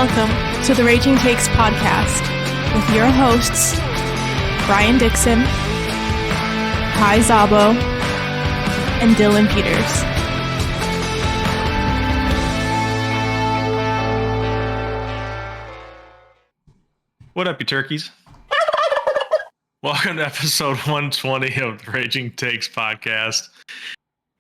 Welcome to the Raging Takes podcast with your hosts, Brian Dixon, Kai Zabo, and Dylan Peters. What up, you turkeys? Welcome to episode 120 of the Raging Takes podcast.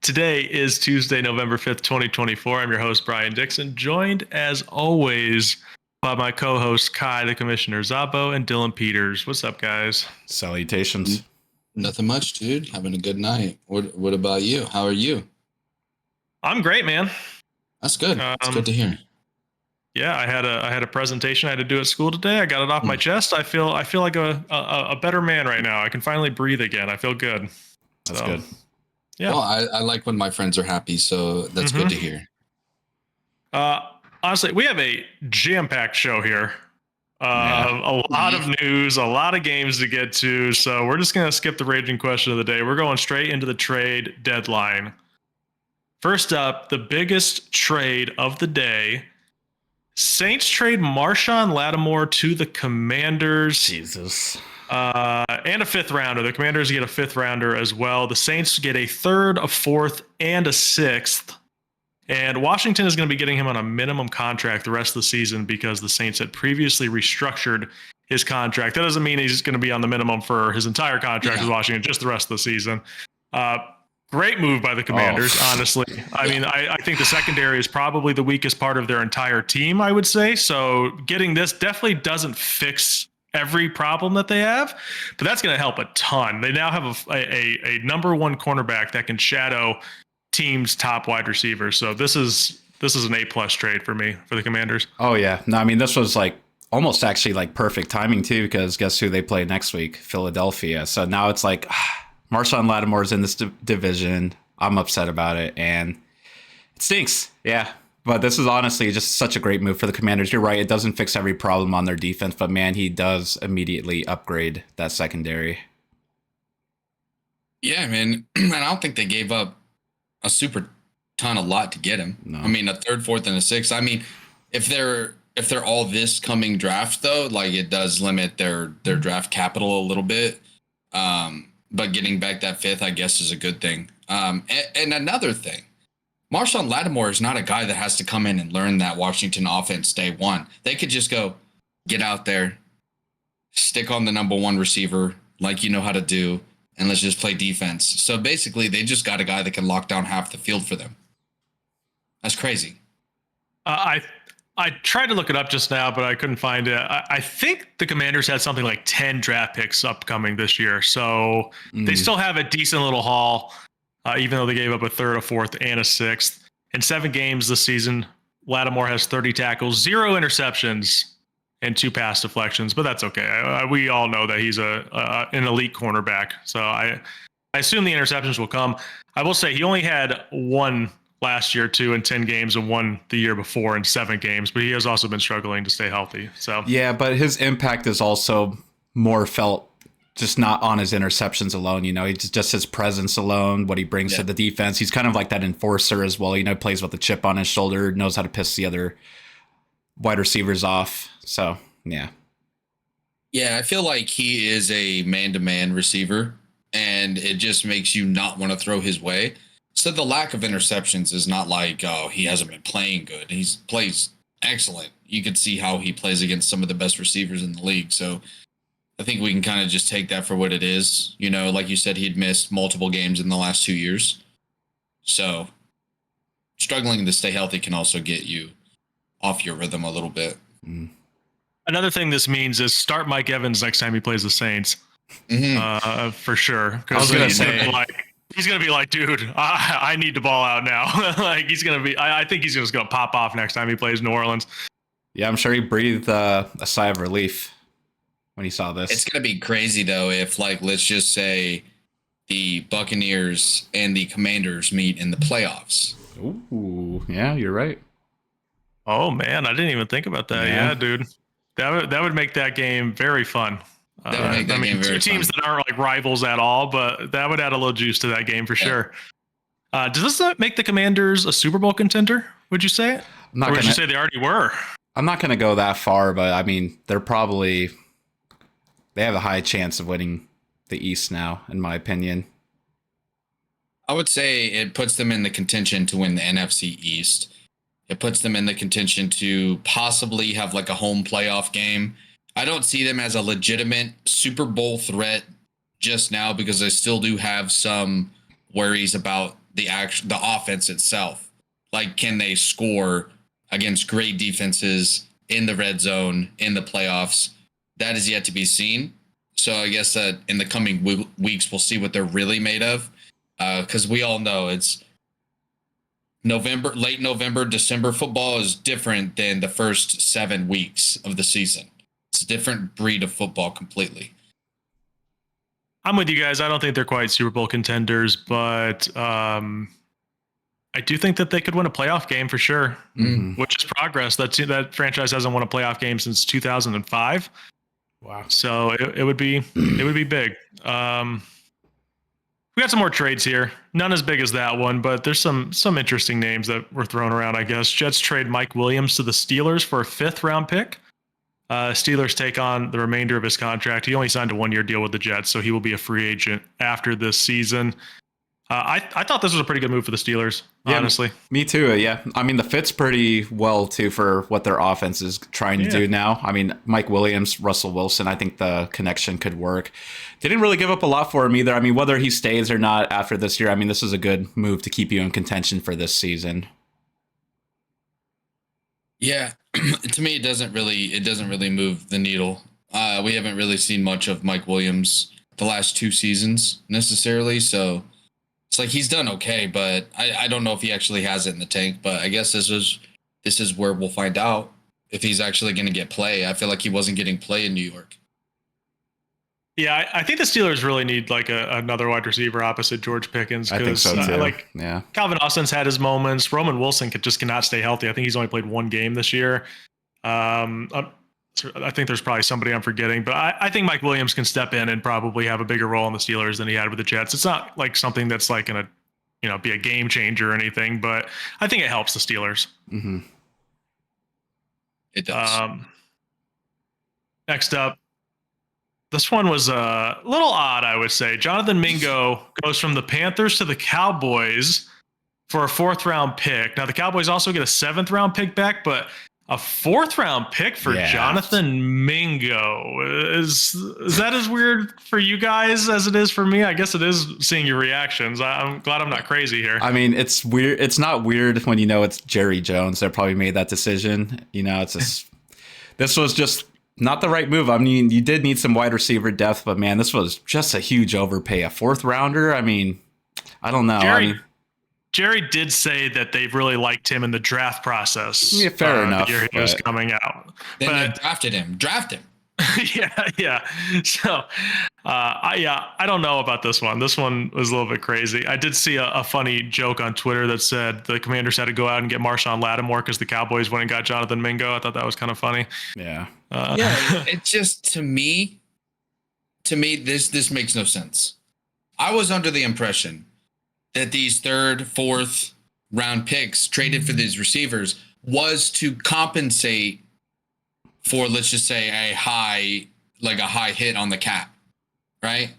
Today is Tuesday, November 5th, 2024. I'm your host, Brian Dixon, joined as always by my co-hosts, Kai, the Commissioner Zabo, and Dylan Peters. What's up, guys? Salutations. Nothing much, dude. Having a good night. What about you? How are you? I'm great, man. That's good. It's good to hear. Yeah, I had a presentation I had to do at school today. I got it off my chest. I feel like a better man right now. I can finally breathe again. I feel good. That's good. Yeah. Well, I like when my friends are happy, so that's good to hear. Honestly, we have a jam-packed show here. A lot of news, a lot of games to get to. So we're just going to skip the raging question of the day. We're going straight into the trade deadline. First up, the biggest trade of the day. Saints trade Marshawn Lattimore to the Commanders. Jesus. And a fifth rounder. The Commanders get a fifth rounder as well. The Saints get a third, a fourth, and a sixth. And Washington is going to be getting him on a minimum contract the rest of the season because the Saints had previously restructured his contract. That doesn't mean he's going to be on the minimum for his entire contract with Washington, just the rest of the season. Great move by the Commanders, honestly. I mean, I think the secondary is probably the weakest part of their entire team, I would say. So getting this definitely doesn't fix every problem that they have, but that's going to help a ton. They now have a number one cornerback that can shadow teams' top wide receivers. So this is an A+ trade for me, for the Commanders. Oh yeah. No, I mean, this was like almost actually like perfect timing too, because guess who they play next week? Philadelphia. So now it's like Marshawn Lattimore's in this division. I'm upset about it and it stinks. Yeah. But this is honestly just such a great move for the Commanders. You're right. It doesn't fix every problem on their defense, but man, he does immediately upgrade that secondary. Yeah, man. And I don't think they gave up a super a lot to get him. No. I mean, a third, fourth, and a sixth. I mean, if they're all this coming draft though, like it does limit their draft capital a little bit. But getting back that fifth, I guess, is a good thing. And another thing. Marshawn Lattimore is not a guy that has to come in and learn that Washington offense day one. They could just go get out there, stick on the number one receiver like you know how to do, and let's just play defense. So basically, they just got a guy that can lock down half the field for them. That's crazy. I tried to look it up just now, but I couldn't find it. I think the Commanders had something like 10 draft picks upcoming this year. So they still have a decent little haul. Even though they gave up a third, a fourth, and a sixth. In 7 games this season, Lattimore has 30 tackles, 0 interceptions, and 2 pass deflections, but that's okay. We all know that he's an elite cornerback, so I assume the interceptions will come. I will say he only had 1 last year, 2 in 10 games, and 1 the year before in 7 games, but he has also been struggling to stay healthy. So yeah, but his impact is also more felt just not on his interceptions alone, you know, he's just his presence alone, what he brings to the defense. He's kind of like that enforcer as well, you know, plays with a chip on his shoulder, knows how to piss the other wide receivers off. So, yeah. Yeah, I feel like he is a man-to-man receiver, and it just makes you not want to throw his way. So the lack of interceptions is not like, oh, he hasn't been playing good. He plays excellent. You could see how he plays against some of the best receivers in the league. So I think we can kind of just take that for what it is. You know, like you said, he'd missed multiple games in the last 2 years. So struggling to stay healthy can also get you off your rhythm a little bit. Another thing this means is start Mike Evans next time he plays the Saints. For sure. I was going to say, he's going to be like, dude, I need to ball out now. Like he's going to be, I think he's just going to pop off next time he plays New Orleans. Yeah, I'm sure he breathed a sigh of relief when he saw this. It's going to be crazy, though, if, like, let's just say the Buccaneers and the Commanders meet in the playoffs. Ooh, yeah, you're right. Oh, man, I didn't even think about that. Yeah, dude. That would make that game very fun. That would make that game very 2 teams fun. that aren't, like, rivals at all, but that would add a little juice to that game for sure. Does this make the Commanders a Super Bowl contender, would you say? Or would you say they already were? I'm not going to go that far, but I mean, they have a high chance of winning the East now, in my opinion. I would say it puts them in the contention to win the NFC East. It puts them in the contention to possibly have like a home playoff game. I don't see them as a legitimate Super Bowl threat just now because I still do have some worries about the offense itself. Like, can they score against great defenses in the red zone in the playoffs? That is yet to be seen. So I guess that in the coming weeks, we'll see what they're really made of. Because we all know it's late November, December. Football is different than the first 7 weeks of the season. It's a different breed of football completely. I'm with you guys. I don't think they're quite Super Bowl contenders, but I do think that they could win a playoff game for sure, which is progress. That franchise hasn't won a playoff game since 2005. Wow. So it would be big. We got some more trades here. None as big as that one, but there's some interesting names that were thrown around, I guess. Jets trade Mike Williams to the Steelers for a 5th-round pick. Steelers take on the remainder of his contract. He only signed a 1-year deal with the Jets, so he will be a free agent after this season. I thought this was a pretty good move for the Steelers, honestly. Me too, yeah. I mean, the fit's pretty well, too, for what their offense is trying to do now. I mean, Mike Williams, Russell Wilson, I think the connection could work. They didn't really give up a lot for him either. I mean, whether he stays or not after this year, I mean, this is a good move to keep you in contention for this season. Yeah, to me, it doesn't really move the needle. We haven't really seen much of Mike Williams the last 2 seasons necessarily, so it's like he's done okay, but I don't know if he actually has it in the tank. But I guess this is where we'll find out if he's actually going to get play. I feel like he wasn't getting play in New York. Yeah, I think the Steelers really need like another wide receiver opposite George Pickens. I think so too. Calvin Austin's had his moments. Roman Wilson just cannot stay healthy. I think he's only played 1 game this year. I think there's probably somebody I'm forgetting, but I think Mike Williams can step in and probably have a bigger role in the Steelers than he had with the Jets. It's not like something that's like going to, be a game changer or anything, but I think it helps the Steelers. Mm-hmm. It does. Next up, this one was a little odd, I would say. Jonathan Mingo goes from the Panthers to the Cowboys for a 4th-round pick. Now, the Cowboys also get a 7th-round pick back, but a 4th-round pick for Jonathan Mingo. Is that as weird for you guys as it is for me? I guess it is, seeing your reactions. I'm glad I'm not crazy here. I mean, it's weird. It's not weird when it's Jerry Jones that probably made that decision. It's just this was just not the right move. I mean, you did need some wide receiver depth, but man, this was just a huge overpay. A 4th-rounder. I mean, I don't know. Jerry did say that they really liked him in the draft process. Yeah, fair enough. The year he was coming out. Then they drafted him. Draft him. Yeah. So, I don't know about this one. This one was a little bit crazy. I did see a funny joke on Twitter that said the Commanders had to go out and get Marshawn Lattimore because the Cowboys went and got Jonathan Mingo. I thought that was kind of funny. Yeah. It's just to me, this makes no sense. I was under the impression that these 3rd, 4th-round picks traded for these receivers was to compensate for, let's just say, a high hit on the cap, right?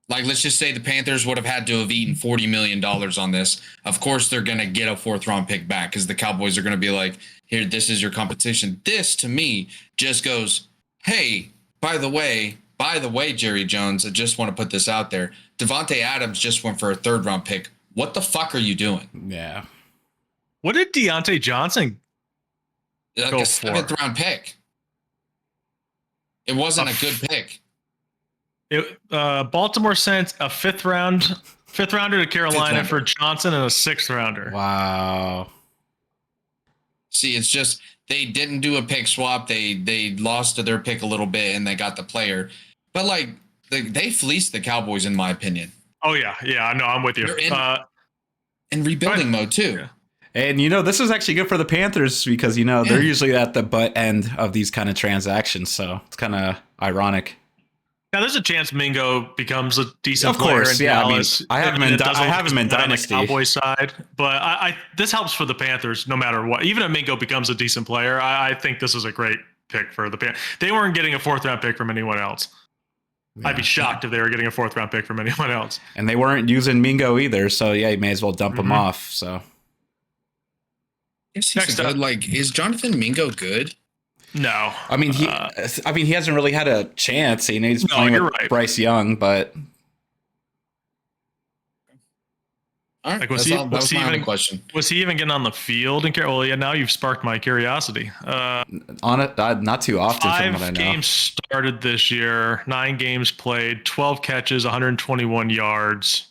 Like, let's just say the Panthers would have had to have eaten $40 million on this. Of course, they're going to get a 4th-round pick back because the Cowboys are going to be like, here, this is your compensation. This, to me, just goes, hey, by the way, Jerry Jones, I just want to put this out there. Devontae Adams just went for a 3rd-round pick. What the fuck are you doing? Yeah. What did Deontay Johnson like a 7th-round pick? It wasn't a good pick. Baltimore sent a 5th-rounder to Carolina for Johnson and a 6th-rounder. Wow. See, it's just they didn't do a pick swap. They lost to their pick a little bit and they got the player. But like they fleeced the Cowboys, in my opinion. Oh yeah, no, I'm with you. They're in rebuilding mode too. Yeah. And this is actually good for the Panthers because they're usually at the butt end of these kind of transactions, so it's kind of ironic. Now, there's a chance Mingo becomes a decent Of player course, in yeah. Dallas. I have him in Dynasty. On the Cowboys side, but this helps for the Panthers no matter what. Even if Mingo becomes a decent player, I think this is a great pick for the Panthers. They weren't getting a 4th round pick from anyone else. Yeah. I'd be shocked if they were getting a 4th round pick from anyone else. And they weren't using Mingo either, so yeah, you may as well dump him off. So, yes, he's good. Like, is Jonathan Mingo good? No, I mean he hasn't really had a chance. He's playing with Bryce Young, but all right. Like, was my only question. Was he even getting on the field? Well, yeah. Now you've sparked my curiosity. On it, not too often. 5 from what I know. games started this year. 9 games played. 12 catches, 121 yards,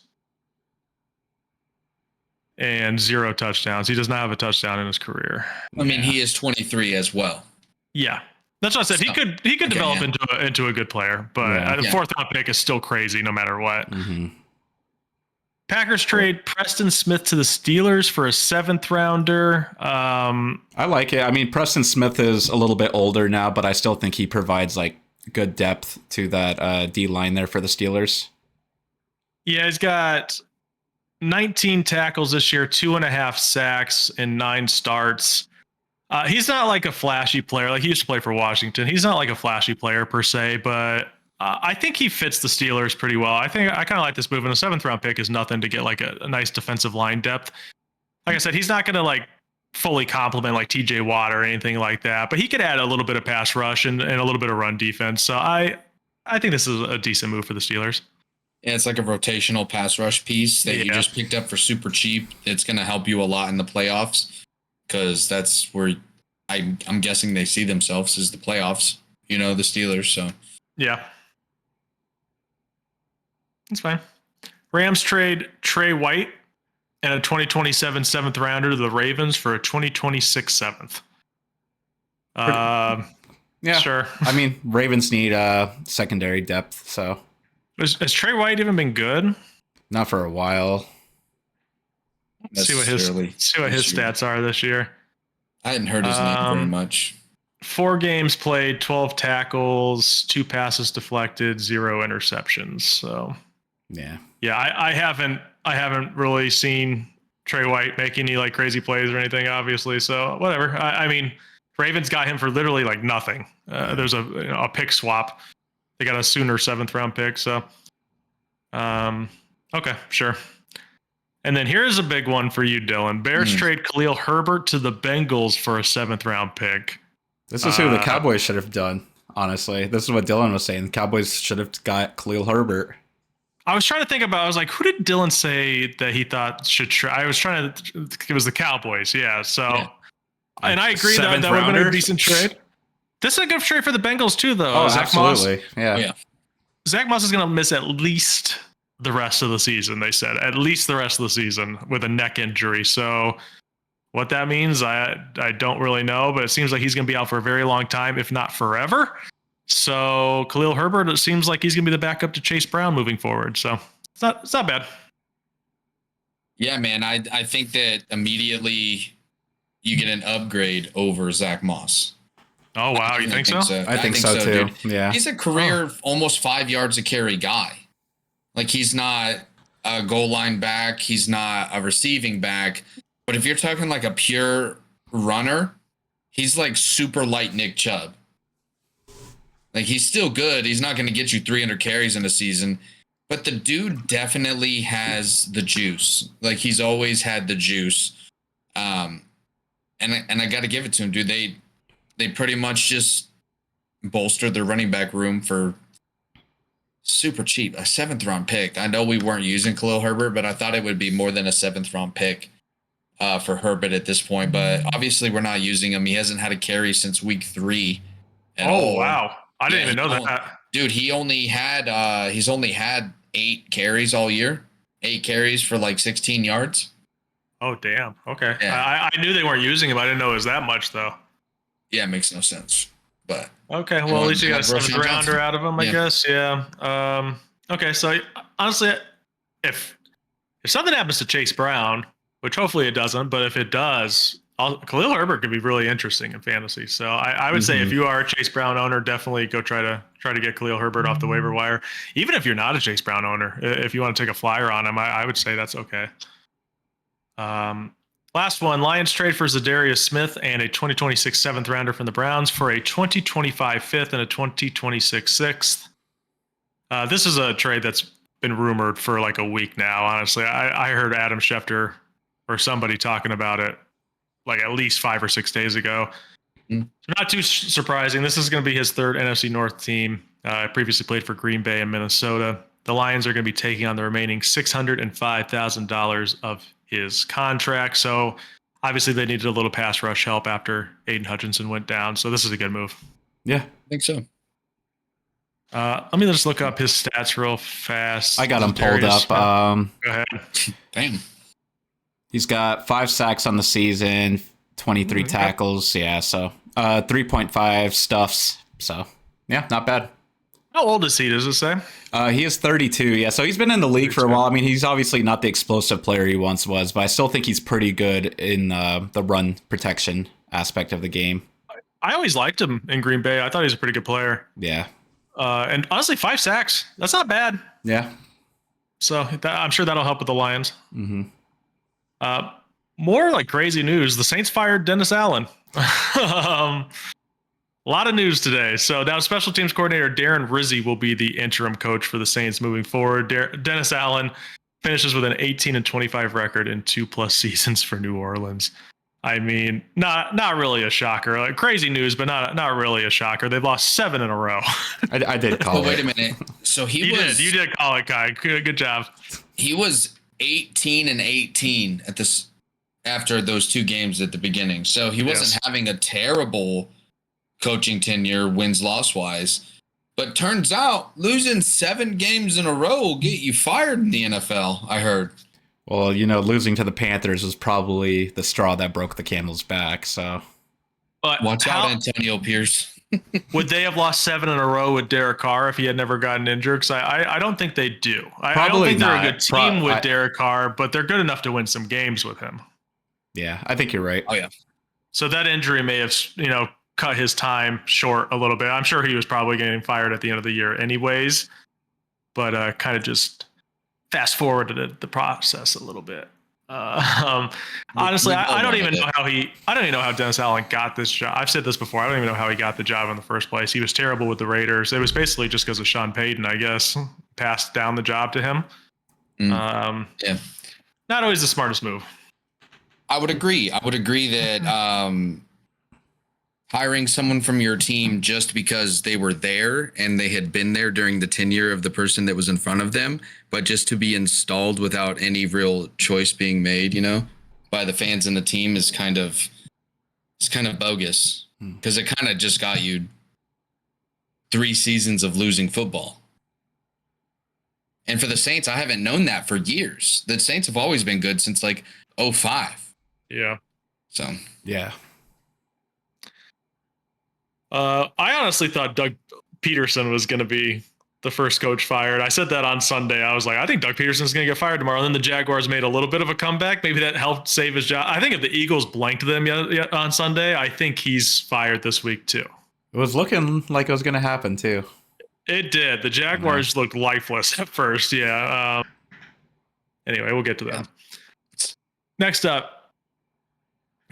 and 0 touchdowns. He does not have a touchdown in his career. I mean, he is 23 as well. Yeah, that's what I said. He could develop into a good player, but a 4th round pick is still crazy no matter what. Mm-hmm. Packers trade Preston Smith to the Steelers for a 7th rounder. I like it. I mean, Preston Smith is a little bit older now, but I still think he provides like good depth to that D line there for the Steelers. Yeah, he's got 19 tackles this year, 2.5 sacks, and 9 starts. He's not like a flashy player. Like, he used to play for Washington. He's not like a flashy player per se, but I think he fits the Steelers pretty well. I kind of like this move. And a 7th round pick is nothing to get like a nice defensive line depth. Like I said, he's not going to like fully complement like TJ Watt or anything like that, but he could add a little bit of pass rush and a little bit of run defense. So I think this is a decent move for the Steelers. Yeah, it's like a rotational pass rush piece that you just picked up for super cheap. It's going to help you a lot in the playoffs, because that's where I'm guessing they see themselves, is the playoffs, the Steelers. So yeah, that's fine. Rams trade Trey White and a 2027 7th rounder to the Ravens for a 2026 7th. Yeah, sure. I mean, Ravens need secondary depth, so. Has Trey White even been good? Not for a while. See what his stats are this year. I hadn't heard his name very much. 4 games played, 12 tackles, 2 passes deflected, 0 interceptions. So yeah, I haven't really seen Trey White make any like crazy plays or anything, obviously. So whatever. I mean, Ravens got him for literally like nothing. There's a pick swap. They got a Sooner 7th round pick. So okay, sure. And then here's a big one for you, Dylan. Bears trade Khalil Herbert to the Bengals for a 7th round pick. This is who the Cowboys should have done, honestly. This is what Dylan was saying. The Cowboys should have got Khalil Herbert. I was trying to think about, I was like, who did Dylan say that he thought should try? I was trying to, it was the Cowboys. Yeah. So, and I agree that would have been a decent trade. This is a good trade for the Bengals too, though. Oh, absolutely. Yeah. Zach Moss is going to miss at least the rest of the season, they said. At least the rest of the season with a neck injury. So what that means, I don't really know, but it seems like he's going to be out for a very long time, if not forever. So Khalil Herbert, it seems like he's going to be the backup to Chase Brown moving forward. So it's not bad. Yeah, man. I think that immediately you get an upgrade over Zach Moss. Oh, wow. You think so? I think so too. Dude. Yeah. He's a career almost 5 yards a carry guy. Like, he's not a goal line back. He's not a receiving back. But if you're talking like a pure runner, he's like super light Nick Chubb. Like, he's still good. He's not going to get you 300 carries in a season. But the dude definitely has the juice. Like, he's always had the juice. And I got to give it to him, dude. They pretty much just bolstered their running back room for super cheap, a 7th round pick. I know we weren't using Khalil Herbert, but I thought it would be more than a 7th round pick for Herbert at this point. But obviously we're not using him. He hasn't had a carry since week 3. Wow. I didn't even know that. Dude, he's only had 8 carries all year. 8 carries for like 16 yards. Oh, damn. Okay. Yeah. I knew they weren't using him. I didn't know it was that much, though. Yeah, it makes no sense. But okay, well, at least you got a 7th rounder out of him, I guess. Yeah. Okay, so honestly, if something happens to Chase Brown, which hopefully it doesn't, but if it does, Khalil Herbert could be really interesting in fantasy. So I would say if you are a Chase Brown owner, definitely go try to get Khalil Herbert off the waiver wire. Even if you're not a Chase Brown owner, if you want to take a flyer on him, I would say that's okay. Last one, Lions trade for Zadarius Smith and a 2026 seventh rounder from the Browns for a 2025 fifth and a 2026 sixth. This is a trade that's been rumored for like a week now. Honestly, I heard Adam Schefter or somebody talking about it like at least 5 or 6 days ago. Not too surprising. This is going to be his third NFC North team. Previously played for Green Bay and Minnesota. The Lions are going to be taking on the remaining $605,000 of his contract. So obviously they needed a little pass rush help after Aiden Hutchinson went down. So this is a good move. Yeah, I think so. Let me just look up his stats real fast. I got him pulled up. Go ahead. Damn. He's got 5 sacks on the season, 23 tackles. Yeah, so 3.5 stuffs. So yeah, not bad. How old is he, does it say? He is 32. Yeah, so he's been in the league for a while. I mean, he's obviously not the explosive player he once was, but I still think he's pretty good in the run protection aspect of the game. I always liked him in Green Bay. I thought he was a pretty good player. Yeah. And honestly, 5 sacks, that's not bad. Yeah. So I'm sure that'll help with the Lions. Mm-hmm. More like crazy news. The Saints fired Dennis Allen. A lot of news today. So now special teams coordinator Darren Rizzi will be the interim coach for the Saints moving forward. Dennis Allen finishes with an 18-25 record in 2+ seasons for New Orleans. I mean, not really a shocker. Like, crazy news, but not really a shocker. They've lost 7 in a row. I did call it. Wait a minute. So you did call it, Kai. Good job. He was 18-18 at this after those 2 games at the beginning. So he wasn't having a terrible coaching tenure, wins-loss wise. But turns out losing 7 games in a row will get you fired in the NFL, I heard. Well, losing to the Panthers was probably the straw that broke the camel's back. So, but watch out, Antonio Pierce. Would they have lost 7 in a row with Derek Carr if he had never gotten injured? Because I don't think they do. I don't think they're a good team with Derek Carr, but they're good enough to win some games with him. Yeah, I think you're right. Oh yeah. So that injury may have cut his time short a little bit. I'm sure he was probably getting fired at the end of the year anyways, but kind of just fast forwarded the process a little bit. Honestly, I don't even know how Dennis Allen got this job. I've said this before. I don't even know how he got the job in the first place. He was terrible with the Raiders. It was basically just because of Sean Payton, I guess, passed down the job to him. Yeah. Not always the smartest move. I would agree. That hiring someone from your team just because they were there and they had been there during the tenure of the person that was in front of them, but just to be installed without any real choice being made, by the fans and the team is kind of bogus, because it kind of just got you 3 seasons of losing football. And for the Saints, I haven't known that for years. The Saints have always been good since like 2005. Yeah. So, yeah. I honestly thought Doug Peterson was going to be the first coach fired. I said that on Sunday. I was like, I think Doug Peterson's going to get fired tomorrow. And then the Jaguars made a little bit of a comeback. Maybe that helped save his job. I think if the Eagles blanked them on Sunday, I think he's fired this week too. It was looking like it was going to happen too. It did. The Jaguars looked lifeless at first. Yeah. Anyway, we'll get to that. Next up,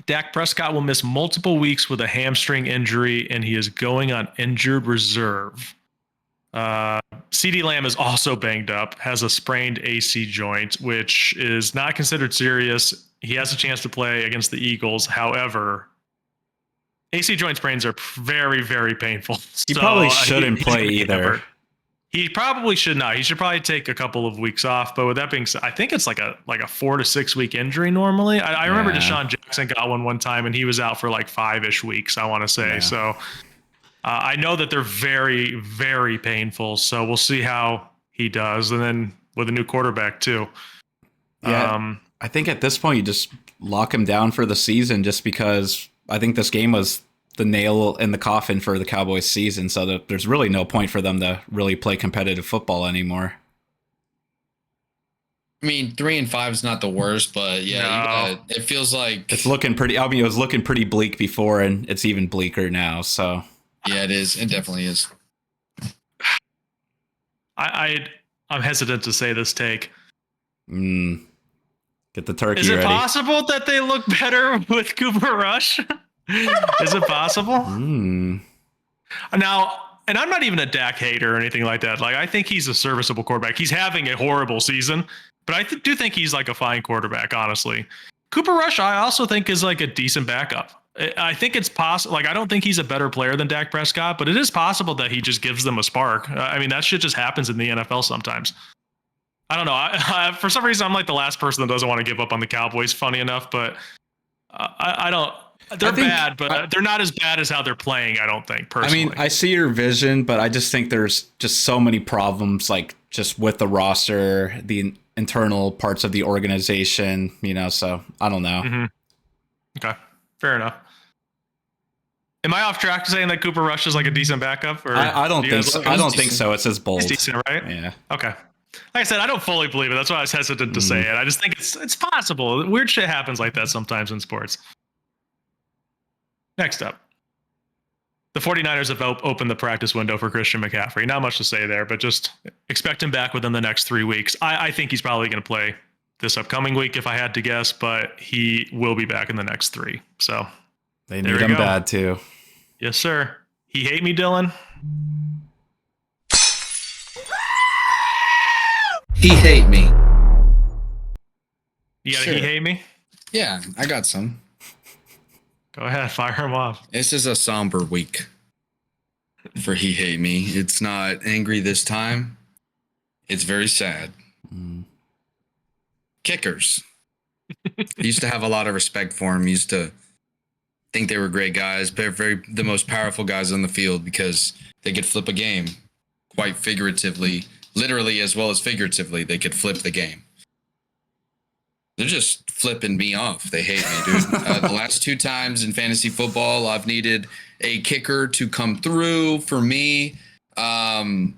Dak Prescott will miss multiple weeks with a hamstring injury, and he is going on injured reserve. CeeDee Lamb is also banged up, has a sprained AC joint, which is not considered serious. He has a chance to play against the Eagles. However, AC joint sprains are very, very painful. He probably shouldn't play either. He probably should not. He should probably take a couple of weeks off. But with that being said, I think it's like a 4 to 6 week injury normally. I remember Deshaun Jackson got one time, and he was out for like 5-ish weeks, I want to say. Yeah. So I know that they're very, very painful. So we'll see how he does. And then with a new quarterback too. Yeah, I think at this point you just lock him down for the season, just because I think this game was the nail in the coffin for the Cowboys season. So there's really no point for them to really play competitive football anymore. I mean, 3-5 is not the worst, but yeah, it feels like it's looking pretty. I mean, it was looking pretty bleak before, and it's even bleaker now. So yeah, it is. It definitely is. I'm hesitant to say this take. Get the turkey. Is it ready. possible that they look better with Cooper Rush? Is it possible? Now, and I'm not even a Dak hater or anything like that. Like, I think he's a serviceable quarterback. He's having a horrible season, but I do think he's like a fine quarterback, honestly. Cooper Rush, I also think, is like a decent backup. I think it's possible. Like, I don't think he's a better player than Dak Prescott, but it is possible that he just gives them a spark. I mean, that shit just happens in the NFL sometimes. I don't know. For some reason, I'm like the last person that doesn't want to give up on the Cowboys, funny enough, but I don't. They're bad, but they're not as bad as how they're playing, I don't think, personally. I mean, I see your vision, but I just think there's just so many problems, like just with the roster, the internal parts of the organization, so I don't know. Mm-hmm. Okay, fair enough. Am I off track saying that Cooper Rush is like a decent backup? Or I don't think so. I don't think so. It says bold. He's decent, right? Yeah. Okay. Like I said, I don't fully believe it. That's why I was hesitant to say it. I just think it's possible. Weird shit happens like that sometimes in sports. Next up, the 49ers have opened the practice window for Christian McCaffrey. Not much to say there, but just expect him back within the next 3 weeks. I think he's probably going to play this upcoming week if I had to guess, but he will be back in the next 3. So they need him bad too. Yes, sir. He hate me, Dylan. He hate me. You got a he hate me? Yeah, I got some. Go ahead, fire him off. This is a somber week for he hate me. It's not angry this time. It's very sad. Kickers. I used to have a lot of respect for them. Used to think they were great guys, but the most powerful guys on the field because they could flip a game quite figuratively, literally as well as figuratively. They could flip the game. They're just flipping me off. They hate me, dude. The last 2 times in fantasy football, I've needed a kicker to come through for me. And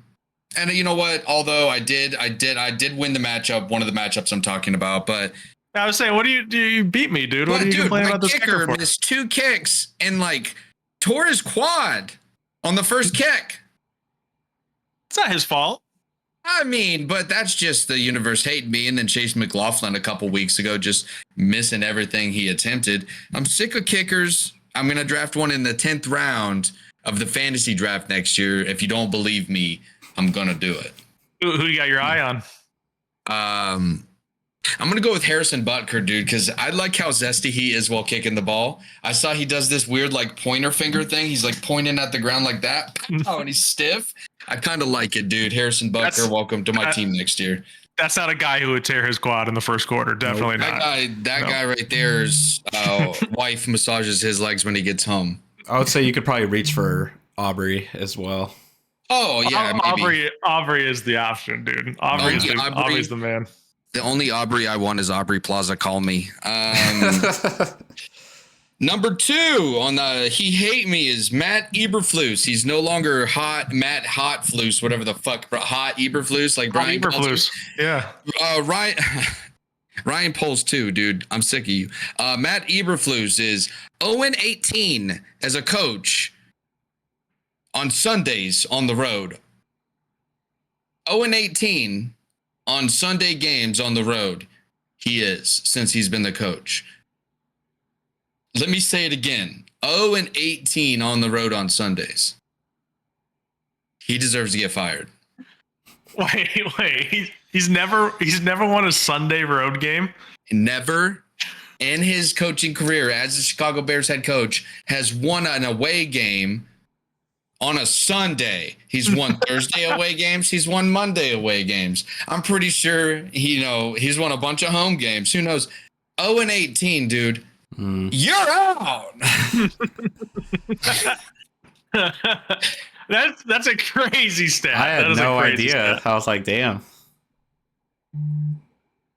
you know what? Although I did win the matchup, one of the matchups I'm talking about, but I was saying, what do you beat me, dude? What are you complaining about this kicker for? Missed 2 kicks and tore his quad on the first kick. It's not his fault. I mean, but that's just the universe hating me. And then Chase McLaughlin a couple weeks ago just missing everything he attempted. I'm sick of kickers. I'm going to draft one in the 10th round of the fantasy draft next year. If you don't believe me, I'm going to do it. Who you got your eye on? I'm going to go with Harrison Butker, dude, because I like how zesty he is while kicking the ball. I saw he does this weird pointer finger thing. He's pointing at the ground like that. Oh, and he's stiff. I kind of like it, dude. Harrison Butker, welcome to my team next year. That's not a guy who would tear his quad in the first quarter. Definitely not. That guy right there's wife massages his legs when he gets home. I would say you could probably reach for Aubrey as well. Oh, yeah. Aubrey is the option, dude. Aubrey's the man. The only Aubrey I want is Aubrey Plaza. Call me. Number 2 on the he hate me is Matt Eberflus. He's no longer Matt Hotflus, whatever the fuck, Hot Eberflus, like Brian Eberflus. Yeah. Ryan Poles too, dude. I'm sick of you. Matt Eberflus is 0-18 as a coach on Sundays on the road. 0-18 on Sunday games on the road. He is, since he's been the coach. Let me say it again. 0-18 on the road on Sundays. He deserves to get fired. Wait. He's never won a Sunday road game? Never in his coaching career as the Chicago Bears head coach has won an away game on a Sunday. He's won Thursday away games. He's won Monday away games. I'm pretty sure he's won a bunch of home games. Who knows? 0-18, dude. You're out. That's a crazy stat. I had no idea. I was like, damn.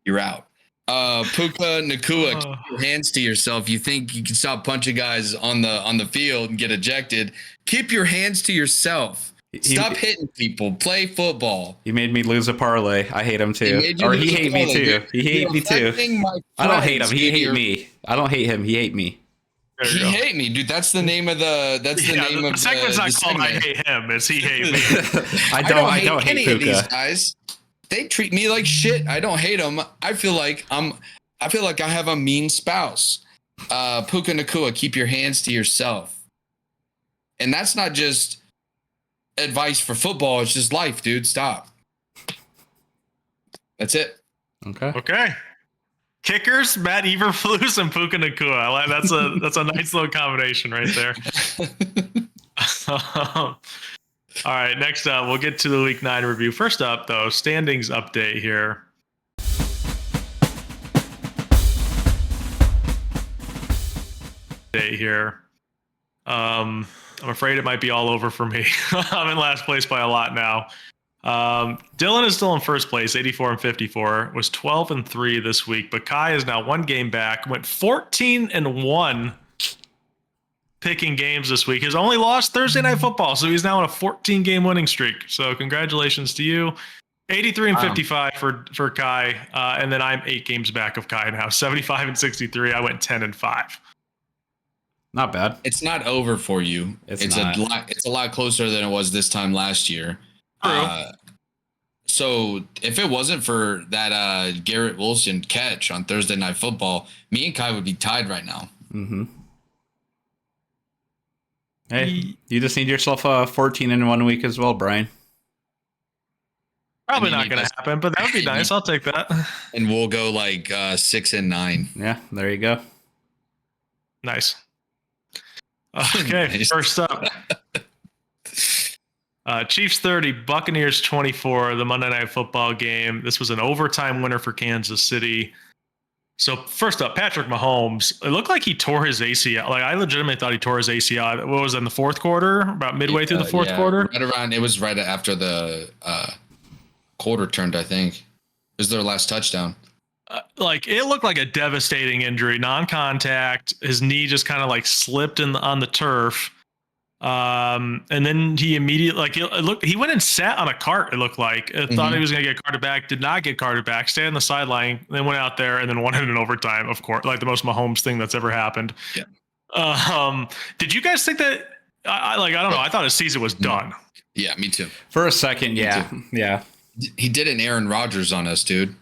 You're out. Puka Nakua, keep your hands to yourself. You think you can stop punching guys on the field and get ejected? Keep your hands to yourself. Stop hitting people. Play football. He made me lose a parlay. I hate him too. He hate me too. Dude. He hate me too. I don't hate him. He hate me. I don't hate him. He hate me. He hate me, dude. That's the name of the. That's the name of the segment's not called "I hate him." It's "He hate me." I don't hate any of these guys. They treat me like shit. I don't hate them. I feel like I have a mean spouse. Puka Nakua, keep your hands to yourself. And that's not just advice for football. It's just life, dude. Stop. That's it. Okay. Kickers, Matt Eberflus and Puka Nakua. That's a nice little combination right there. All right, next up, we'll get to the Week 9 review. First up, though, standings update here. I'm afraid it might be all over for me. I'm in last place by a lot now. Dylan is still in first place, 84 and 54. Was 12 and 3 this week, but Kai is now one game back. Went 14 and 1 picking games this week. His only loss Thursday Night Football, so he's now on a 14-game winning streak. So congratulations to you. 83 and 55 for Kai, and then I'm 8 games back of Kai now. 75 and 63. I went 10 and 5. Not bad. It's not over for you. It's a lot closer than it was this time last year. So if it wasn't for that Garrett Wilson catch on Thursday Night Football, me and Kai would be tied right now. Mm-hmm. Hey, you just need yourself a 14 in 1 week as well, Brian. Probably not going to happen, but that would be nice. I'll take that. And we'll go like 6 and 9. Yeah, there you go. Nice. Okay, nice. First up. Chiefs 30, Buccaneers 24, the Monday Night Football game. This was an overtime winner for Kansas City. So first up, Patrick Mahomes. It looked like he tore his ACL. Like I legitimately thought he tore his ACL. What was it, in the fourth quarter? About midway through the fourth quarter? Right around. It was right after the quarter turned, I think. It was their last touchdown. Like it looked like a devastating injury, non-contact. His knee just kind of like slipped on the turf. And then he immediately he went and sat on a cart. It looked like thought he was going to get carted back, did not get carted back, stayed on the sideline, then went out there and then won it in overtime. Of course, like the most Mahomes thing that's ever happened. Yeah. Did you guys think that? I don't know. I thought his season was done. Yeah, me too. For a second, yeah. He did an Aaron Rodgers on us, dude.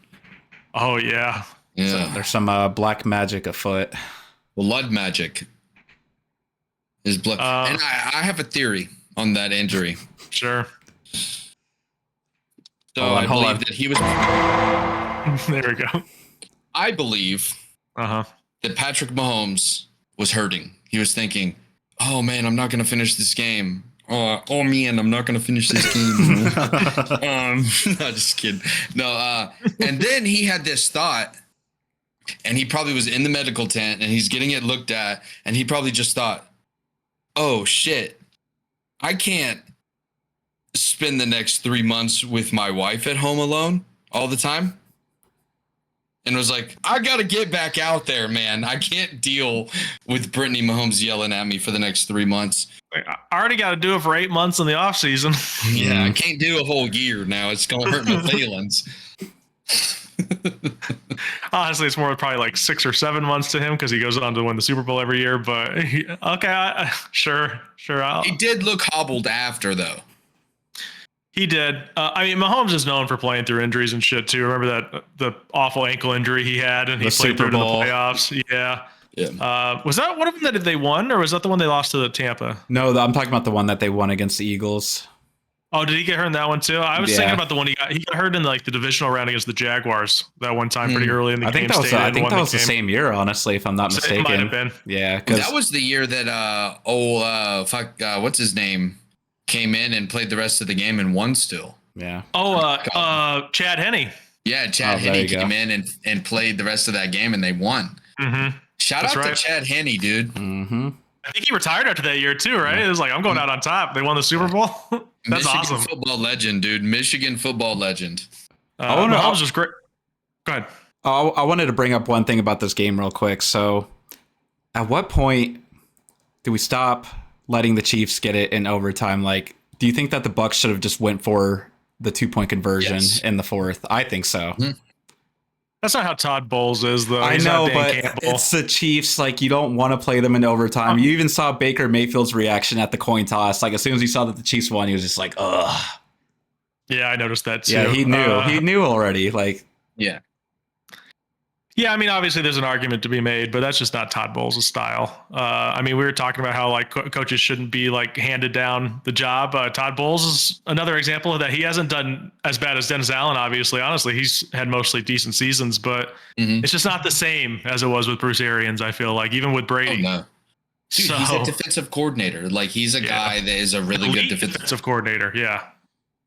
Oh yeah. So there's some black magic afoot. Blood magic. His blood. And I have a theory on that injury. Sure. So I believe that he was. There we go. I believe that Patrick Mahomes was hurting. He was thinking, "Oh man, I'm not going to finish this game. Oh man, I'm not going to finish this game." No, just kidding. No. And then he had this thought, and he probably was in the medical tent, and he's getting it looked at, and he probably just thought, "Oh shit, I can't spend the next 3 months with my wife at home alone all the time." And was like, I got to get back out there, man. I can't deal with Brittany Mahomes yelling at me for the next 3 months. I already got to do it for 8 months in the off season. Yeah, I can't do a whole year now. It's going to hurt my feelings. Honestly, it's more probably like 6 or 7 months to him because he goes on to win the Super Bowl every year. But sure. He did look hobbled after, though. He did. I mean, Mahomes is known for playing through injuries and shit too. Remember that the awful ankle injury he had, and he played through it in the playoffs. Yeah. Was that one of them that they won, or was that the one they lost to the Tampa? No, I'm talking about the one that they won against the Eagles. Oh, did he get hurt in that one too? I was thinking about the one he got hurt in like the divisional round against the Jaguars that one time pretty early in the game. I think that was the same year, honestly, if I'm not mistaken. It might have been. Yeah, because that was the year that what's his name came in and played the rest of the game and won still. Yeah. Chad Henne. Yeah, Chad Henne came in and played the rest of that game and they won. Mm-hmm. Shout out to Chad Henne, dude. Mm-hmm. I think he retired after that year too, right? It was like, I'm going out on top. They won the Super Bowl. That's Michigan awesome. Football legend, dude. Michigan football legend. Mahomes was great. Go ahead. I wanted to bring up one thing about this game real quick. So, at what point do we stop letting the Chiefs get it in overtime? Like, Do you think that the Bucs should have just went for the 2-point conversion in the fourth? I think so. Mm-hmm. That's not how Todd Bowles is, though. I know, but it's the Chiefs. Like, you don't want to play them in overtime. You even saw Baker Mayfield's reaction at the coin toss. Like, as soon as he saw that the Chiefs won, he was just like, ugh. Yeah, I noticed that too. Yeah, he knew. He knew already. Like, yeah. Yeah, I mean, obviously there's an argument to be made, but that's just not Todd Bowles' style. I mean, we were talking about how like coaches shouldn't be like handed down the job. Todd Bowles is another example of that. He hasn't done as bad as Dennis Allen, obviously. Honestly, he's had mostly decent seasons, but it's just not the same as it was with Bruce Arians, I feel like, even with Brady. Oh, no. Dude, he's a defensive coordinator. Like, he's a guy that is a really good defensive coordinator. Yeah.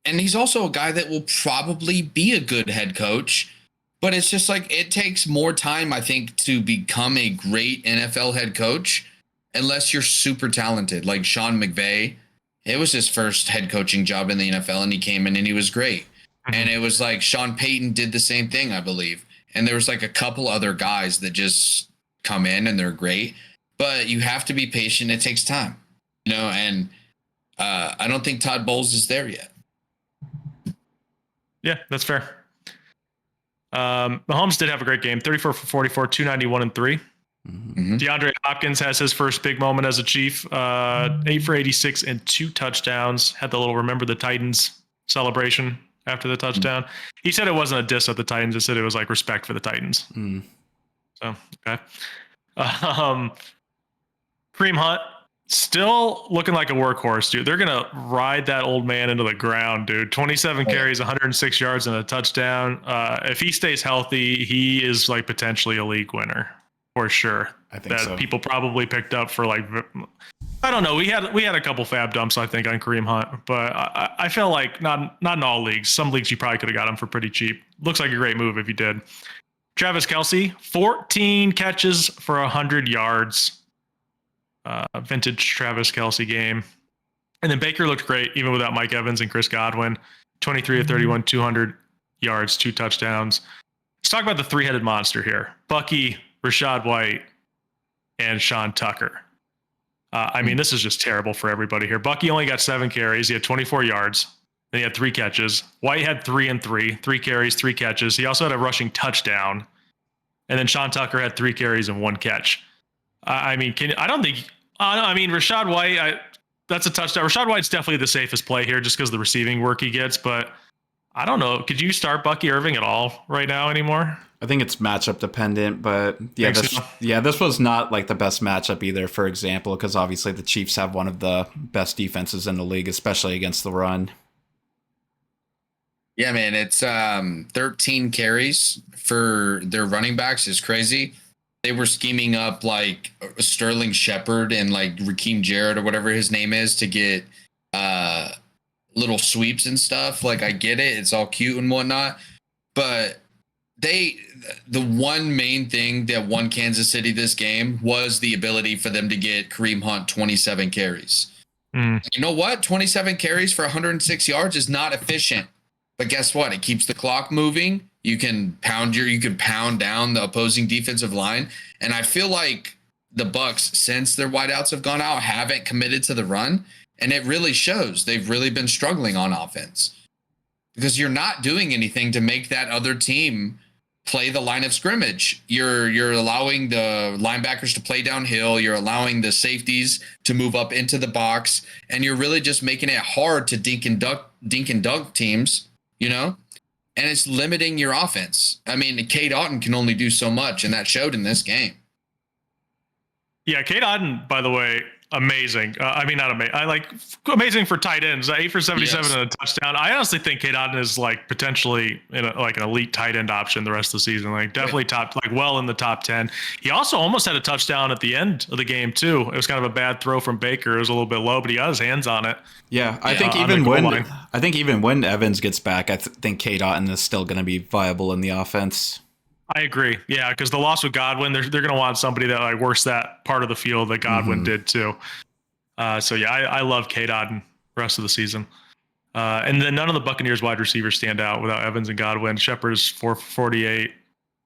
And he's also a guy that will probably be a good head coach. But it's just like it takes more time, I think, to become a great NFL head coach unless you're super talented. Like Sean McVay, it was his first head coaching job in the NFL, and he came in and he was great. Mm-hmm. And it was like Sean Payton did the same thing, I believe. And there was like a couple other guys that just come in and they're great. But you have to be patient. It takes time, and I don't think Todd Bowles is there yet. Yeah, that's fair. Mahomes did have a great game, 34 for 44, 291 and 3. Mm-hmm. DeAndre Hopkins has his first big moment as a Chief, 8 for 86 and 2 touchdowns. Had the little remember the Titans celebration after the touchdown. Mm-hmm. He said it wasn't a diss at the Titans. He said it was like respect for the Titans. Mm. So, okay. Kareem Hunt, still looking like a workhorse, dude. They're going to ride that old man into the ground, dude. 27 carries, 106 yards, and a touchdown. If he stays healthy, he is like potentially a league winner for sure. I think so. People probably picked up for like, I don't know. We had a couple fab dumps, I think, on Kareem Hunt, but I feel like not in all leagues. Some leagues you probably could have got him for pretty cheap. Looks like a great move if you did. Travis Kelce, 14 catches for 100 yards. Vintage Travis Kelce game. And then Baker looked great, even without Mike Evans and Chris Godwin. 23 of 31, 200 yards, 2 touchdowns. Let's talk about the three-headed monster here. Bucky, Rachaad White, and Sean Tucker. I mean, this is just terrible for everybody here. Bucky only got 7 carries. He had 24 yards. And he had 3 catches. White had 3 and 3. 3 carries, 3 catches. He also had a rushing touchdown. And then Sean Tucker had 3 carries and 1 catch. I mean, Rachaad White, that's a touchdown. Rachaad White's definitely the safest play here just because of the receiving work he gets. But I don't know. Could you start Bucky Irving at all right now anymore? I think it's matchup dependent. But yeah, this was not like the best matchup either, for example, because obviously the Chiefs have one of the best defenses in the league, especially against the run. Yeah, man, it's 13 carries for their running backs is crazy. They were scheming up like Sterling Shepard and like Raheem Jarrett or whatever his name is to get little sweeps and stuff. Like, I get it. It's all cute and whatnot. But the one main thing that won Kansas City this game was the ability for them to get Kareem Hunt 27 carries. You know what? 27 carries for 106 yards is not efficient. But guess what? It keeps the clock moving. You can pound down the opposing defensive line. And I feel like the Bucs, since their wideouts have gone out, haven't committed to the run. And it really shows. They've really been struggling on offense because you're not doing anything to make that other team play the line of scrimmage. You're allowing the linebackers to play downhill. You're allowing the safeties to move up into the box. And you're really just making it hard to dink and dunk teams, and it's limiting your offense. I mean, Cade Otton can only do so much, and that showed in this game. Yeah, Cade Otton, by the way, amazing. Not amazing. Amazing for tight ends. 8 for 77 and a touchdown. I honestly think Cade Otton is like potentially an elite tight end option the rest of the season. Like definitely well in the top 10. He also almost had a touchdown at the end of the game too. It was kind of a bad throw from Baker. It was a little bit low, but he got his hands on it. Yeah, I think even when Evans gets back, I think Cade Otton is still going to be viable in the offense. I agree. Yeah, because the loss with Godwin, they're going to want somebody that like works that part of the field that Godwin did too. So yeah, I love Cade Otton rest of the season. And then none of the Buccaneers wide receivers stand out without Evans and Godwin. Shepard is 4 for 48.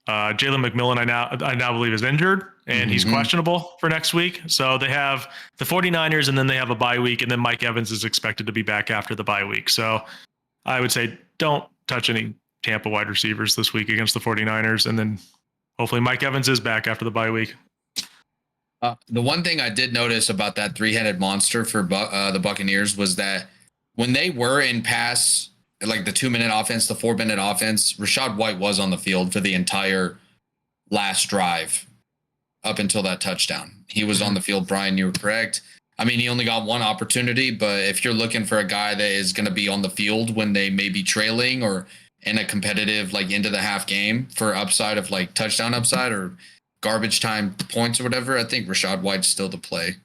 Jalen McMillan, I now believe, is injured, and he's questionable for next week. So they have the 49ers, and then they have a bye week, and then Mike Evans is expected to be back after the bye week. So I would say don't touch any Tampa wide receivers this week against the 49ers, and then hopefully Mike Evans is back after the bye week. The one thing I did notice about that three-headed monster for the Buccaneers was that when they were in pass, like the 2-minute offense, the 4-minute offense, Rachaad White was on the field for the entire last drive up until that touchdown. He was on the field, Brian, you were correct. I mean, he only got one opportunity, but if you're looking for a guy that is going to be on the field when they may be trailing or in a competitive, like into the half game for upside of like touchdown upside or garbage time points or whatever, I think Rachaad White's still the play.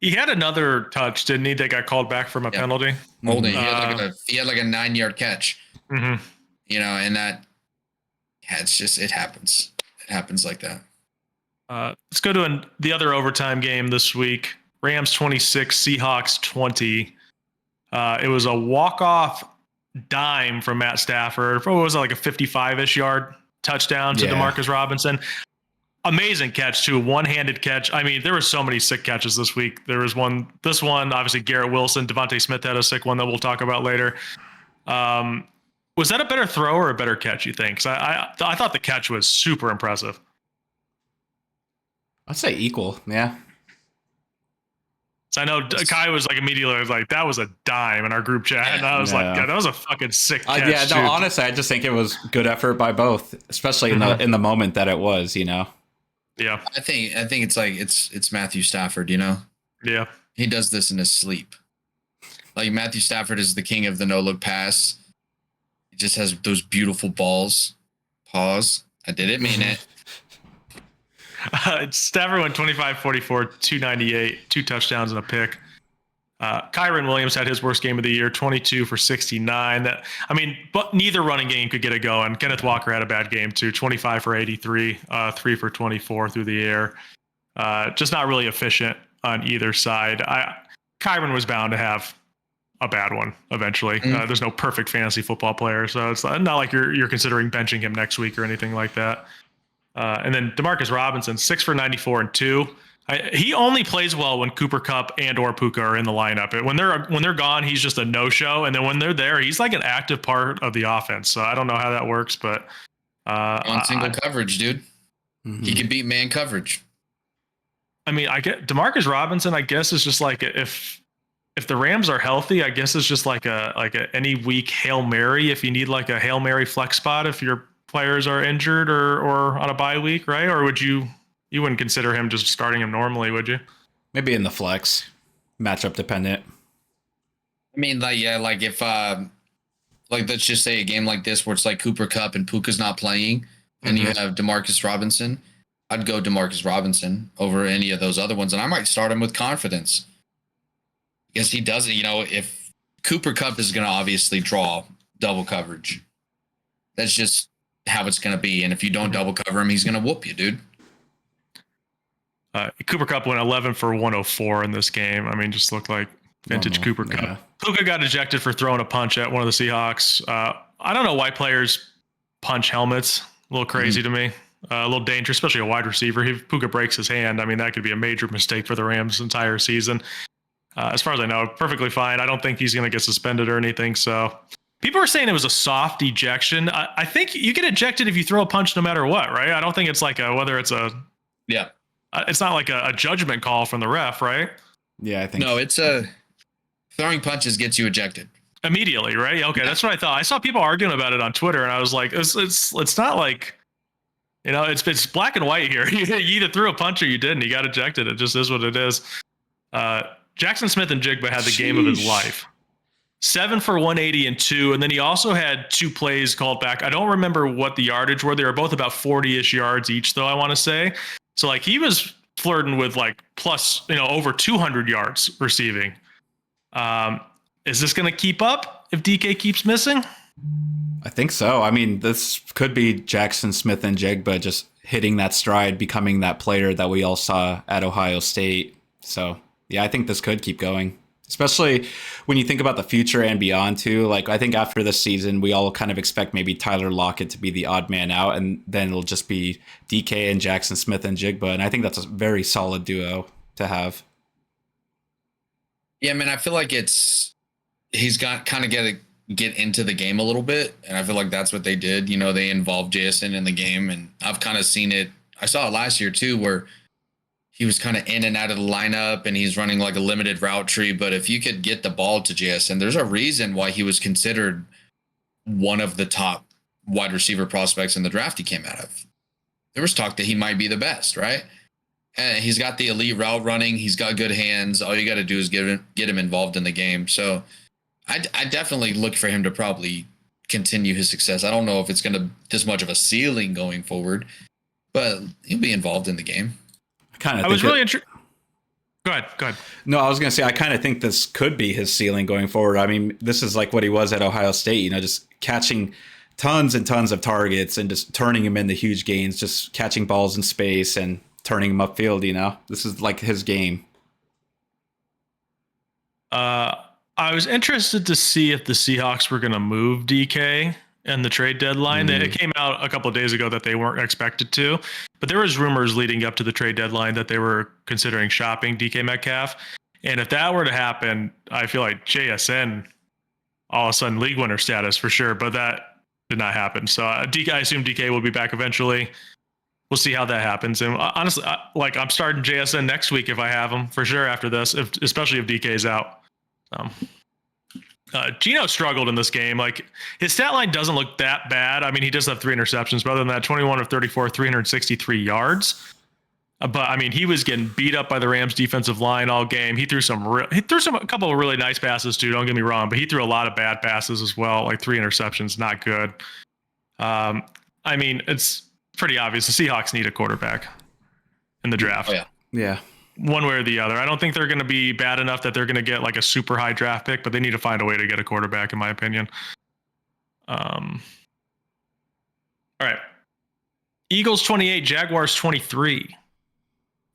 He had another touch, didn't he? That got called back from a penalty. Holding. He had like a 9-yard catch. Mm-hmm. You know, and that, yeah, it's just, it happens. It happens like that. Let's go to the other overtime game this week. Rams 26, Seahawks 20. It was a walk-off dime from Matt Stafford. What was it, like a 55-ish yard touchdown to DeMarcus Robinson? Amazing catch, too. One-handed catch. I mean, there were so many sick catches this week. There was this one, obviously Garrett Wilson. Devontae Smith had a sick one that we'll talk about later. Was that a better throw or a better catch, you think? 'Cause I thought the catch was super impressive. I'd say equal, yeah. So I know Kai was like immediately like, that was a dime in our group chat. And I was like, yeah, that was a fucking sick catch. Honestly, I just think it was good effort by both, especially in the moment that it was, you know. Yeah. I think it's like it's Matthew Stafford, you know? Yeah. He does this in his sleep. Like Matthew Stafford is the king of the no-look pass. He just has those beautiful balls. Pause. I didn't mean it. Stafford went 25-44, 298, 2 touchdowns and a pick. Kyron Williams had his worst game of the year, 22 for 69. But neither running game could get it going. Kenneth Walker had a bad game too, 25 for 83, 3 for 24 through the air. Just not really efficient on either side. Kyron was bound to have a bad one eventually. There's no perfect fantasy football player, so it's not like you're considering benching him next week or anything like that. And then DeMarcus Robinson, 6 for 94 and 2. He only plays well when Cooper Kupp and or Puka are in the lineup. When they're gone, he's just a no-show. And then when they're there, he's like an active part of the offense. So I don't know how that works, but on single coverage, dude. He can beat man coverage. I mean, I get DeMarcus Robinson, I guess, is just like if the Rams are healthy, I guess it's just like a any week Hail Mary if you need like a Hail Mary flex spot if your players are injured or on a bye week, right? Or you wouldn't consider him just starting him normally, would you? Maybe in the flex, matchup dependent. I mean, like if let's just say a game like this where it's like Cooper Kupp and Puka's not playing, and you have DeMarcus Robinson, I'd go DeMarcus Robinson over any of those other ones, and I might start him with confidence. Because he does it, you know, if Cooper Kupp is going to obviously draw double coverage. That's just how it's going to be. And if you don't double cover him, he's going to whoop you, dude. Cooper Kupp went 11 for 104 in this game. I mean, just looked like vintage Cooper Kupp. Puka got ejected for throwing a punch at one of the Seahawks. I don't know why players punch helmets. A little crazy to me. A little dangerous, especially a wide receiver. If Puka breaks his hand, I mean, that could be a major mistake for the Rams' entire season. As far as I know, perfectly fine. I don't think he's going to get suspended or anything. So people are saying it was a soft ejection. I think you get ejected if you throw a punch no matter what, right? I don't think it's like whether it's it's not like a judgment call from the ref, right? Yeah, I think. No, it's throwing punches gets you ejected. Immediately, right? Okay, that's what I thought. I saw people arguing about it on Twitter, and I was like, it's not like, you know, it's black and white here. You either threw a punch or you didn't. You got ejected. It just is what it is. Jackson Smith and Jigba had the game of his life. 7 for 180 and 2. And then he also had 2 plays called back. I don't remember what the yardage were. They were both about 40-ish yards each, though, I want to say. So, like, he was flirting with, like, plus, you know, over 200 yards receiving. Is this going to keep up if DK keeps missing? I think so. I mean, this could be Jackson Smith and Jigba just hitting that stride, becoming that player that we all saw at Ohio State. So, yeah, I think this could keep going. Especially when you think about the future and beyond too. Like I think after this season, we all kind of expect maybe Tyler Lockett to be the odd man out, and then it'll just be DK and Jackson Smith and Jigba. And I think that's a very solid duo to have. Yeah, I mean, I feel like he's got kind of get into the game a little bit, and I feel like that's what they did. You know, they involved JSN in the game, and I've kind of seen it. I saw it last year too, where he was kind of in and out of the lineup and he's running like a limited route tree. But if you could get the ball to JSN, there's a reason why he was considered one of the top wide receiver prospects in the draft he came out of. There was talk that he might be the best, right? And he's got the elite route running. He's got good hands. All you got to do is get him involved in the game. So I definitely look for him to probably continue his success. I don't know if it's going to this much of a ceiling going forward, but he'll be involved in the game. I was really interested. Go ahead. No, I was going to say, I kind of think this could be his ceiling going forward. I mean, this is like what he was at Ohio State, you know, just catching tons and tons of targets and just turning him into huge gains, just catching balls in space and turning him upfield, you know. This is like his game. I was interested to see if the Seahawks were going to move DK in the trade deadline. It came out a couple of days ago that they weren't expected to, but there was rumors leading up to the trade deadline that they were considering shopping DK Metcalf. And if that were to happen, I feel like JSN all of a sudden league winner status for sure, but that did not happen. So I assume DK will be back eventually. We'll see how that happens. And honestly, I'm starting JSN next week if I have him for sure after this, especially if DK's out. Geno struggled in this game. Like his stat line doesn't look that bad. I mean, he does have 3 interceptions, but other than that, 21 of 34, 363 yards. But I mean, he was getting beat up by the Rams defensive line all game. He threw a couple of really nice passes too. Don't get me wrong, but he threw a lot of bad passes as well. Like 3 interceptions, not good. I mean, it's pretty obvious the Seahawks need a quarterback in the draft. Oh, yeah. One way or the other. I don't think they're going to be bad enough that they're going to get like a super high draft pick, but they need to find a way to get a quarterback, in my opinion. All right. Eagles 28, Jaguars 23.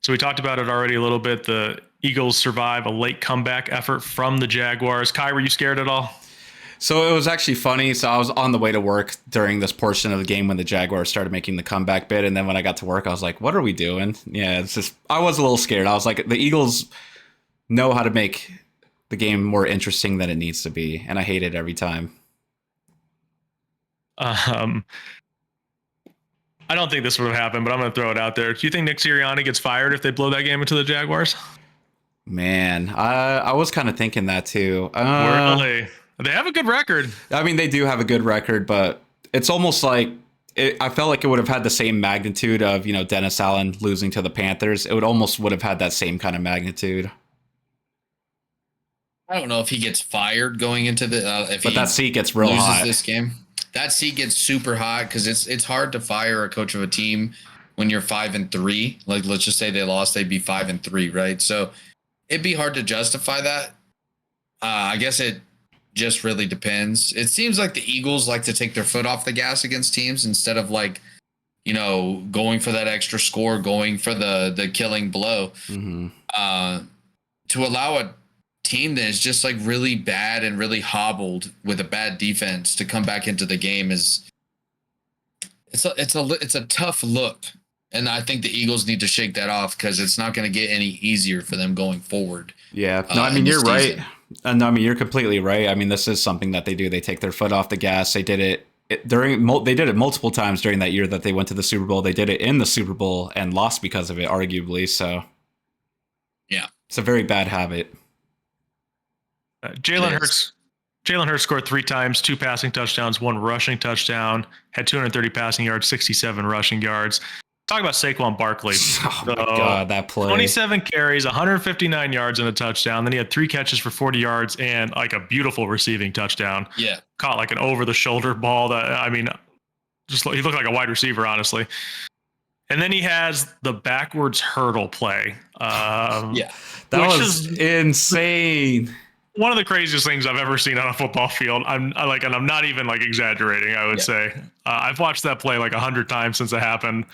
So we talked about it already a little bit. The Eagles survive a late comeback effort from the Jaguars. Kai, were you scared at all? So it was actually funny. So I was on the way to work during this portion of the game when the Jaguars started making the comeback bid. And then when I got to work, I was like, what are we doing? Yeah, it's just, I was a little scared. I was like, the Eagles know how to make the game more interesting than it needs to be. And I hate it every time. I don't think this would happen, but I'm going to throw it out there. Do you think Nick Sirianni gets fired if they blow that game into the Jaguars? Man, I was kind of thinking that too. Really? They have a good record. I mean, they do have a good record, but it's almost like I felt like it would have had the same magnitude of, you know, Dennis Allen losing to the Panthers. It would have had that same kind of magnitude. I don't know if he gets fired going into the but that seat gets real hot. This game. That seat gets super hot because it's hard to fire a coach of a team when you're 5-3. Like, let's just say they lost, they'd be 5-3, right? So it'd be hard to justify that. I guess it just really depends. It seems like the Eagles like to take their foot off the gas against teams instead of, like, you know, going for that extra score, going for the killing blow. Mm-hmm. To allow a team that is just like really bad and really hobbled with a bad defense to come back into the game it's a tough look. And I think the Eagles need to shake that off because it's not going to get any easier for them going forward. Yeah, no, I mean, you're right. No, I mean, you're completely right. I mean, this is something that they do. They take their foot off the gas. They did it they did it multiple times during that year that they went to the Super Bowl. They did it in the Super Bowl and lost because of it, arguably. So, yeah, it's a very bad habit. Jalen Hurts scored 3 times, 2 passing touchdowns, 1 rushing touchdown, had 230 passing yards, 67 rushing yards. Talk about Saquon Barkley. Oh my God, that play. 27 carries, 159 yards and a touchdown. Then he had 3 catches for 40 yards and like a beautiful receiving touchdown. Yeah. Caught like an over-the-shoulder ball that, I mean, just he looked like a wide receiver, honestly. And then he has the backwards hurdle play. Yeah. That was insane. One of the craziest things I've ever seen on a football field. And I'm not even like exaggerating, I would say. I've watched that play like 100 times since it happened.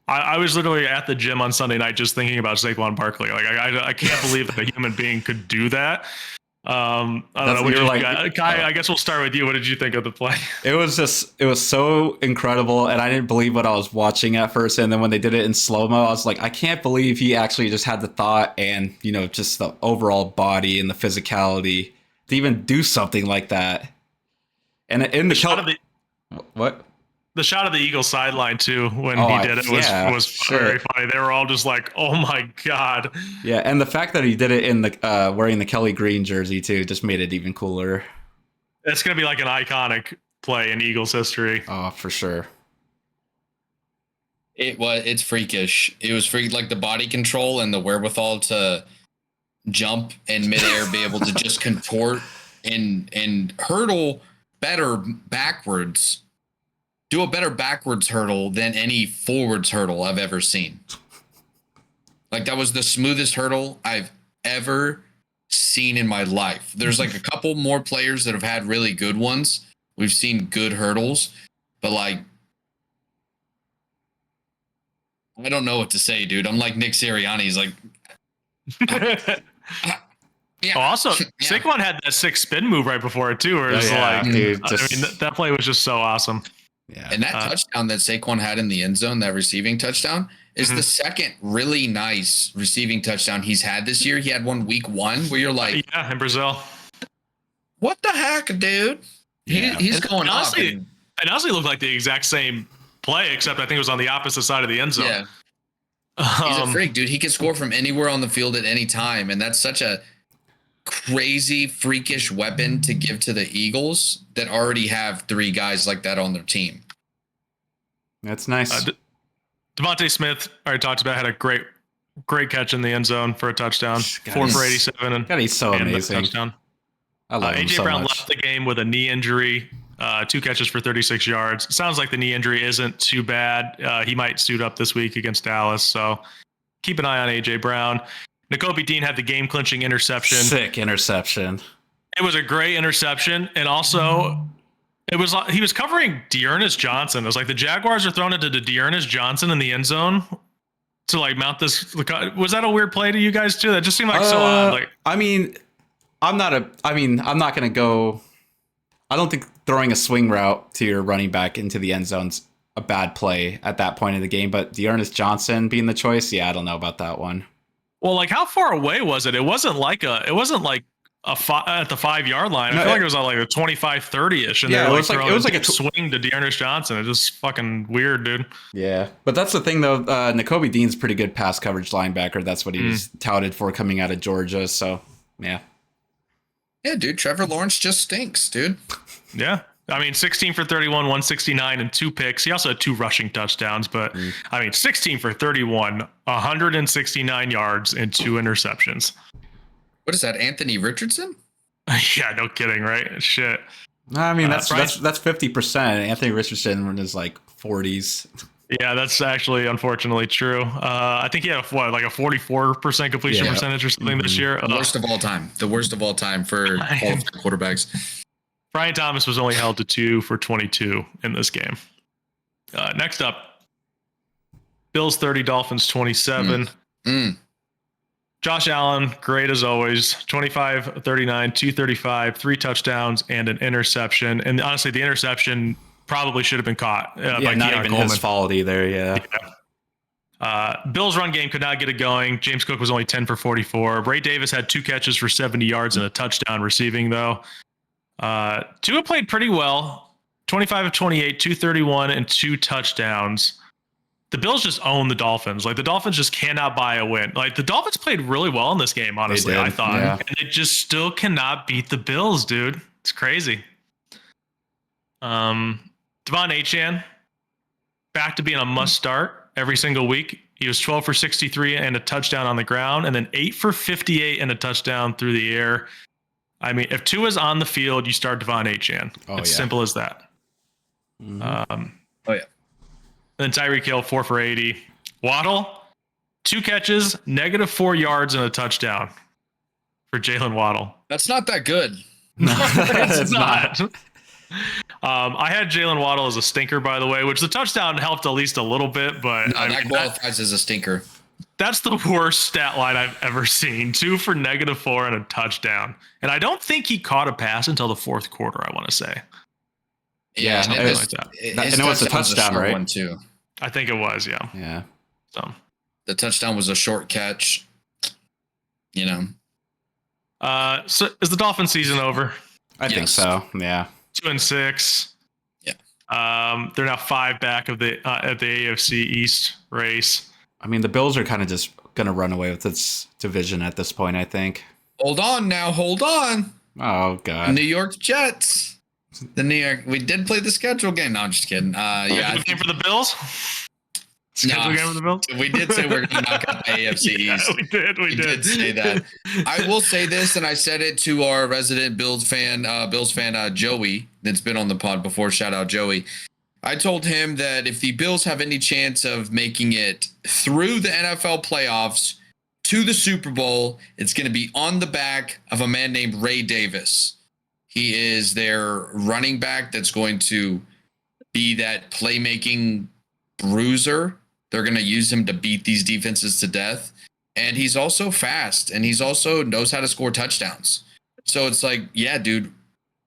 I was literally at the gym on Sunday night just thinking about Saquon Barkley. Like I can't believe that a human being could do that. I don't know. What did Kai, I guess we'll start with you. What did you think of the play? It was so incredible, and I didn't believe what I was watching at first. And then when they did it in slow-mo, I was like, I can't believe he actually just had the thought and, just the overall body and the physicality to even do something like that. And in the shot of the what? The shot of the Eagles sideline too when he did it was very funny. They were all just like, "Oh my god!" Yeah, and the fact that he did it in the wearing the Kelly Green jersey too just made it even cooler. It's gonna be like an iconic play in Eagles history. Oh, for sure. It's freakish. It was like the body control and the wherewithal to jump in midair, be able to just contort and hurdle better backwards. Do a better backwards hurdle than any forwards hurdle I've ever seen. Like, that was the smoothest hurdle I've ever seen in my life. There's like a couple more players that have had really good ones. We've seen good hurdles, but like, I don't know what to say, dude. I'm like Nick Sirianni. He's like, yeah. Oh, also, yeah. Saquon had that 6 spin move right before it too, where it was that play was just so awesome. Yeah. And that touchdown that Saquon had in the end zone, that receiving touchdown, is the second really nice receiving touchdown he's had this year. He had one week 1 where you're like, yeah, in Brazil. What the heck, dude? He's going off. It honestly looked like the exact same play, except I think it was on the opposite side of the end zone. Yeah. He's a freak, dude. He can score from anywhere on the field at any time, and that's such a crazy, freakish weapon to give to the Eagles that already have 3 guys like that on their team. That's nice. Devontae Smith, already talked about, had a great catch in the end zone for a touchdown. 4 for 87. And he's so amazing. Touchdown. I love him AJ so Brown much. left the game with a knee injury. 2 catches for 36 yards. Sounds like the knee injury isn't too bad. He might suit up this week against Dallas. So keep an eye on AJ Brown. Nakobe Dean had the game-clinching interception. Sick interception. It was a great interception, and also he was covering Dearness Johnson. It was like the Jaguars are throwing it to Dearness Johnson in the end zone to like mount this. Was that a weird play to you guys too? That just seemed like so odd. Like, I'm not going to go. I don't think throwing a swing route to your running back into the end zone's a bad play at that point in the game. But Dearness Johnson being the choice, I don't know about that one. Well, like, how far away was it? It wasn't like at the 5-yard line. I feel like it was on like a 25-30-ish. And it was like a swing to Dearness Johnson. It's just fucking weird, dude. Yeah. But that's the thing, though. Nakobe Dean's pretty good pass coverage linebacker. That's what he was touted for coming out of Georgia. So, yeah. Yeah, dude. Trevor Lawrence just stinks, dude. Yeah. I mean, 16 for 31, 169, and 2 picks. He also had 2 rushing touchdowns, but 16 for 31, 169 yards, and 2 interceptions. What is that, Anthony Richardson? Yeah, no kidding, right? Shit. I mean, that's 50%. Anthony Richardson is like 40s. Yeah, that's actually unfortunately true. I think he had a 44% completion percentage or something this year. The worst of all time. The worst of all time for qualified quarterbacks. Brian Thomas was only held to 2 for 22 in this game. Next up, Bills 30, Dolphins 27. Josh Allen, great as always. 25, 39, 235, 3 touchdowns, and an interception. And honestly, the interception probably should have been caught by not Keon even Coleman. His fault either, yeah. Bills run game could not get it going. James Cook was only 10 for 44. Ray Davis had 2 catches for 70 yards and a touchdown receiving, though. Tua played pretty well. 25 of 28, 231, and 2 touchdowns. The Bills just own the Dolphins. Like, the Dolphins just cannot buy a win. Like, the Dolphins played really well in this game, honestly, I thought. Yeah. And they just still cannot beat the Bills, dude. It's crazy. Devon Achane, back to being a must start every single week. He was 12 for 63 and a touchdown on the ground, and then 8 for 58 and a touchdown through the air. I mean, if Tua's on the field, you start Devon Achane. It's simple as that. Mm-hmm. Then Tyreek Hill, 4 for 80. Waddle, 2 catches, -4 yards, and a touchdown for Jalen Waddle. That's not that good. No, it's not. I had Jalen Waddle as a stinker, by the way, which the touchdown helped at least a little bit, but that qualifies as a stinker. That's the worst stat line I've ever seen. 2 for -4 and a touchdown. And I don't think he caught a pass until the fourth quarter, I want to say. Yeah, something like that. And it was a touchdown, right? One too. I think it was, yeah. Yeah. So the touchdown was a short catch. You know. So is the Dolphins season over? I think so. Yeah. 2-6. Yeah. They're now 5 back of the at the AFC East race. I mean, the Bills are kind of just going to run away with this division at this point, I think. Hold on. Oh, God. New York Jets. We did play the schedule game. No, I'm just kidding. Yeah. Game for the Bills? Schedule game for the Bills? We did say we're going to knock out the AFC East. We did say that. I will say this, and I said it to our resident Bills fan, Joey, that's been on the pod before. Shout out, Joey. I told him that if the Bills have any chance of making it through the NFL playoffs to the Super Bowl, it's going to be on the back of a man named Ray Davis. He is their running back that's going to be that playmaking bruiser. They're going to use him to beat these defenses to death. And he's also fast, and he's also knows how to score touchdowns. So it's like, yeah, dude,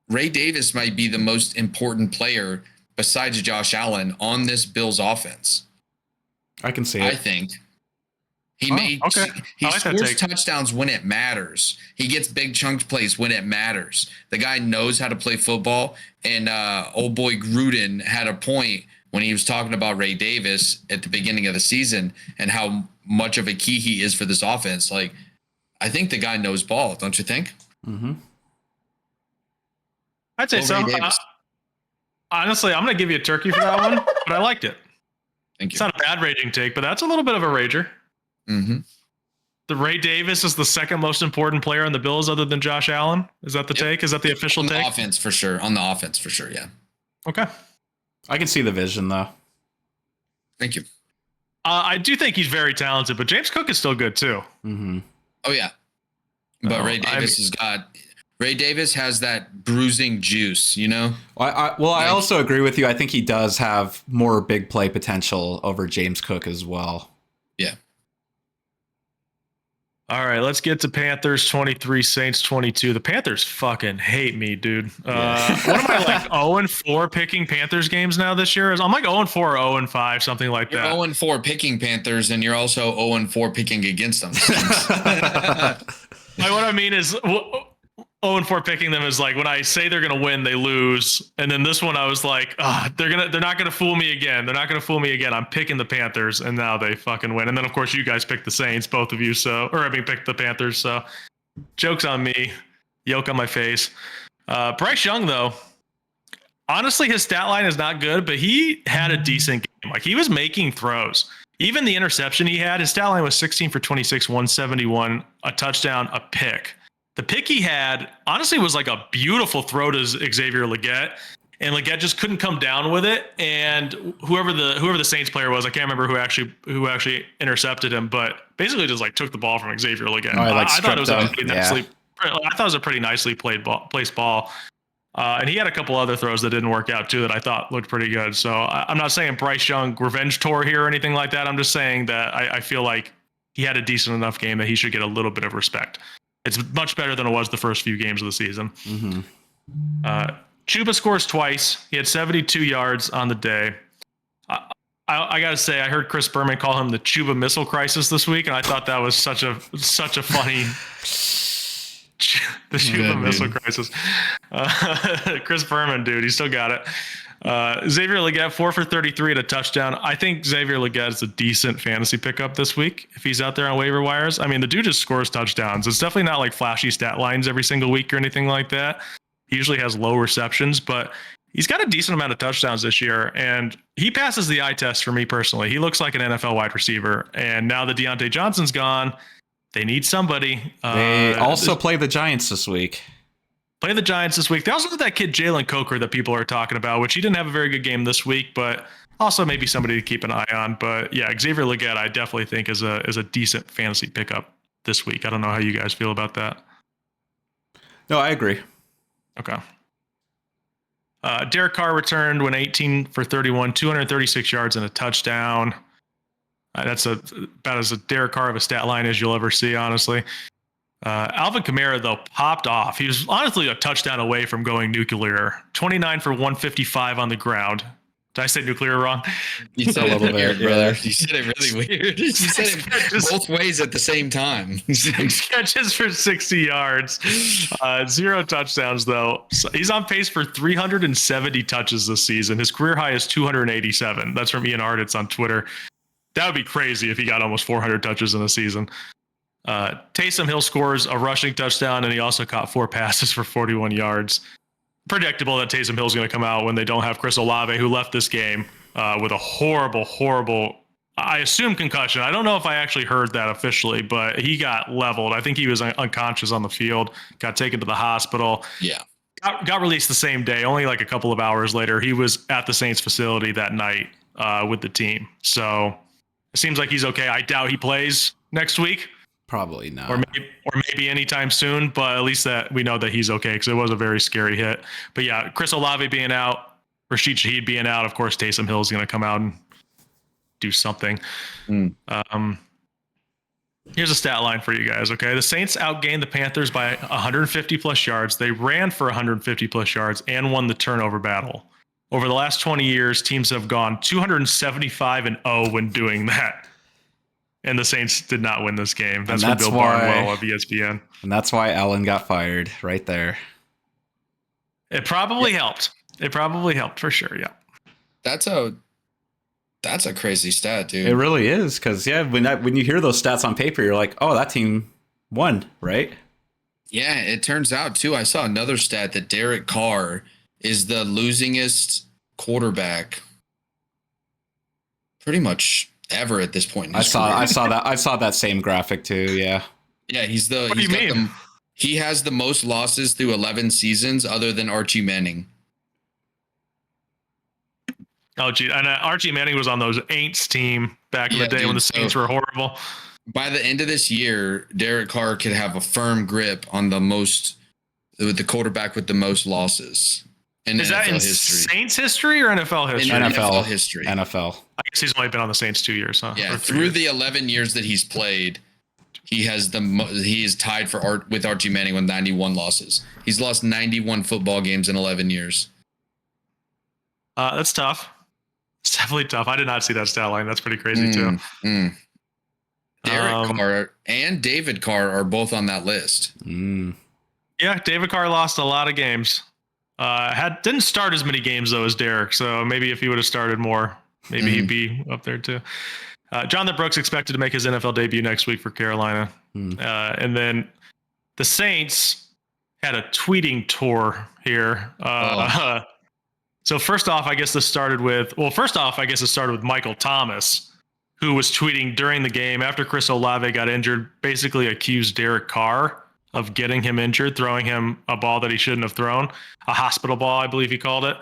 Ray Davis might be the most important player besides Josh Allen on this Bills offense. I can see it. I think. He scores touchdowns when it matters. He gets big chunk plays when it matters. The guy knows how to play football. And old boy Gruden had a point when he was talking about Ray Davis at the beginning of the season and how much of a key he is for this offense. Like, I think the guy knows ball, don't you think? Mm-hmm. I'd say so. Honestly, I'm going to give you a turkey for that one, but I liked it. Thank you. It's not a bad raging take, but that's a little bit of a rager. Mm-hmm. The Ray Davis is the second most important player on the Bills other than Josh Allen. Is that the take? Is that the official take? On the offense, for sure. Yeah. Okay. I can see the vision, though. Thank you. I do think he's very talented, but James Cook is still good, too. Mm-hmm. Oh, yeah. But Ray Davis has that bruising juice, you know? I also agree with you. I think he does have more big play potential over James Cook as well. Yeah. All right, let's get to Panthers 23, Saints 22. The Panthers fucking hate me, dude. What am I, like 0-4 picking Panthers games now this year? I'm like 0-4 or 0-5, something like that. You're 0-4 picking Panthers, and you're also 0-4 picking against them. What I mean is 0-4 picking them is like when I say they're gonna win, they lose, and then this one I was like, they're not gonna fool me again. They're not gonna fool me again. I'm picking the Panthers, and now they fucking win. And then of course you guys picked the Saints, both of you. Picked the Panthers. So joke's on me, yoke on my face. Bryce Young though, honestly, his stat line is not good, but he had a decent game. Like he was making throws. Even the interception he had, his stat line was 16 for 26, 171, a touchdown, a pick. The pick he had, honestly, was like a beautiful throw to Xavier Legette, and Legette just couldn't come down with it. And whoever the Saints player was, I can't remember who actually intercepted him, but basically just like took the ball from Xavier Legette. I thought it was a pretty nicely placed ball. And he had a couple other throws that didn't work out too that I thought looked pretty good. So I'm not saying Bryce Young revenge tour here or anything like that. I'm just saying that I feel like he had a decent enough game that he should get a little bit of respect. It's much better than it was the first few games of the season. Mm-hmm. Chuba scores twice. He had 72 yards on the day. I got to say, I heard Chris Berman call him the Chuba missile crisis this week, and I thought that was such a funny the Chuba missile crisis. Chris Berman, dude, he still got it. Xavier Legette, 4 for 33 and a touchdown. I think Xavier Legette is a decent fantasy pickup this week if he's out there on waiver wires. I mean, the dude just scores touchdowns. It's definitely not like flashy stat lines every single week or anything like that. He usually has low receptions, but he's got a decent amount of touchdowns this year, and he passes the eye test for me personally. He looks like an NFL wide receiver, and now that Deontay Johnson's gone, they need somebody. They also play the Giants this week. Play the Giants this week. They also have that kid Jalen Coker that people are talking about, which he didn't have a very good game this week, but also maybe somebody to keep an eye on. But yeah, Xavier Legette, I definitely think is a decent fantasy pickup this week. I don't know how you guys feel about that. No, I agree. Okay. Derek Carr returned, went 18 for 31, 236 yards and a touchdown. That's about as a Derek Carr of a stat line as you'll ever see, honestly. Alvin Kamara, though, popped off. He was honestly a touchdown away from going nuclear. 29 for 155 on the ground. Did I say nuclear wrong? You said A little it weird, bit, brother. yeah. You said it really weird. You said it both ways at the same time. 6 catches for 60 yards. 0 touchdowns, though. So he's on pace for 370 touches this season. His career high is 287. That's from Ian Arditz on Twitter. That would be crazy if he got almost 400 touches in a season. Taysom Hill scores a rushing touchdown, and he also caught 4 passes for 41 yards. Predictable that Taysom Hill is going to come out when they don't have Chris Olave, who left this game with a horrible, I assume, concussion. I don't know if I actually heard that officially, but he got leveled. I think he was unconscious on the field, got taken to the hospital. Yeah. Got released the same day, only like a couple of hours later. He was at the Saints facility that night with the team. So it seems like he's okay. I doubt he plays next week. Probably not. Or maybe anytime soon, but at least that we know that he's okay, because it was a very scary hit. But yeah, Chris Olave being out, Rashid Shaheed being out, of course Taysom Hill is going to come out and do something. Here's a stat line for you guys, okay? The Saints outgained the Panthers by 150 plus yards. They ran for 150 plus yards and won the turnover battle. Over the last 20 years, teams have gone 275-0 when doing that. And the Saints did not win this game. That's from Bill Barnwell of ESPN. And that's why Allen got fired right there. It probably helped. It probably helped for sure, yeah. That's a crazy stat, dude. It really is, because, yeah, when you hear those stats on paper, you're like, oh, that team won, right? Yeah, it turns out, too, I saw another stat that Derek Carr is the losingest quarterback pretty much ever at this point in his career. I saw that same graphic too. Yeah. Yeah, he's the. What do you mean? He has the most losses through 11 seasons, other than Archie Manning. Oh, gee, and Archie Manning was on those Aints team back in the day when the Saints were horrible. By the end of this year, Derek Carr could have a firm grip on the quarterback with the most losses. Is that in history. Saints history or NFL history? NFL history. NFL. I guess he's only been on the Saints 2 years, huh? Yeah, through the 11 years that he's played, he is tied with Archie Manning with 91 losses. He's lost 91 football games in 11 years. That's tough. It's definitely tough. I did not see that stat line. That's pretty crazy too. Derek Carr and David Carr are both on that list. Yeah, David Carr lost a lot of games. Didn't start as many games though as Derek, so maybe if he would have started more, maybe he'd be up there too. Jonathan Brooks expected to make his NFL debut next week for Carolina, and then the Saints had a tweeting tour here. So first off, I guess it started with Michael Thomas, who was tweeting during the game after Chris Olave got injured, basically accused Derek Carr of getting him injured, throwing him a ball that he shouldn't have thrown, a hospital ball, I believe he called it.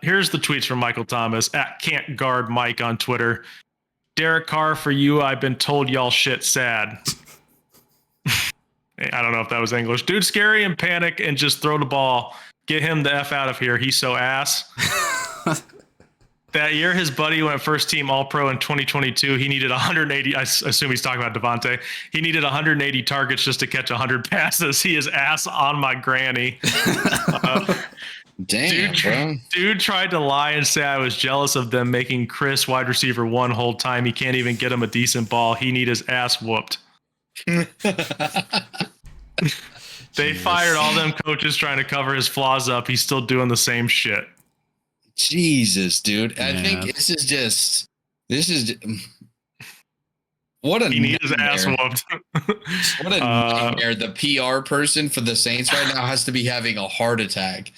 Here's the tweets from Michael Thomas at Can't Guard Mike on Twitter. Derek Carr, for you, I've been told y'all shit sad. I don't know if that was English. Dude, scary and panic and just throw the ball. Get him the F out of here. He's so ass. That year, his buddy went first team All-Pro in 2022. He needed 180. I assume he's talking about Devontae. He needed 180 targets just to catch 100 passes. He is ass on my granny. Damn, dude tried to lie and say I was jealous of them making Chris wide receiver one whole time. He can't even get him a decent ball. He need his ass whooped. They fired all them coaches trying to cover his flaws up. He's still doing the same shit. Jesus, dude. I think this is what a he needs his ass whooped. What a nightmare. The PR person for the Saints right now has to be having a heart attack.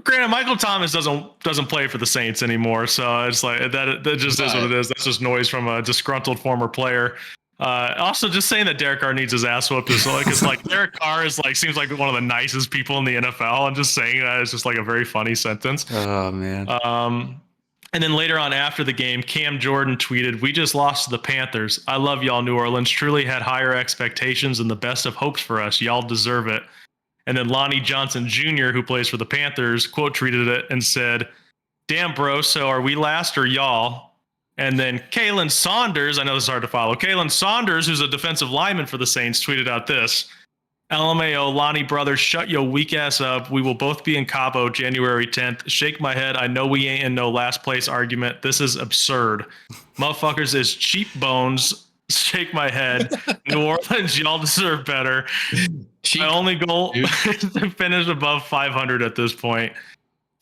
Granted, Michael Thomas doesn't play for the Saints anymore, so it's like that just is what it is. That's just noise from a disgruntled former player. Also, just saying that Derek Carr needs his ass whooped is like, it's like Derek Carr is like seems like one of the nicest people in the NFL, and just saying that is just like a very funny sentence. Oh man. And then later on after the game, Cam Jordan tweeted, "We just lost to the Panthers. I love y'all, New Orleans. Truly had higher expectations and the best of hopes for us. Y'all deserve it." And then Lonnie Johnson Jr., who plays for the Panthers, quote tweeted it and said, "Damn, bro. So are we last or y'all?" And then Kalen Saunders, I know this is hard to follow. Kalen Saunders, who's a defensive lineman for the Saints, tweeted out this. LMAO, Lonnie brothers, shut your weak ass up. We will both be in Cabo January 10th. Shake my head. I know we ain't in no last place argument. This is absurd. Motherfuckers is cheap bones. Shake my head. New Orleans, y'all deserve better. My only goal is to finish above 500 at this point.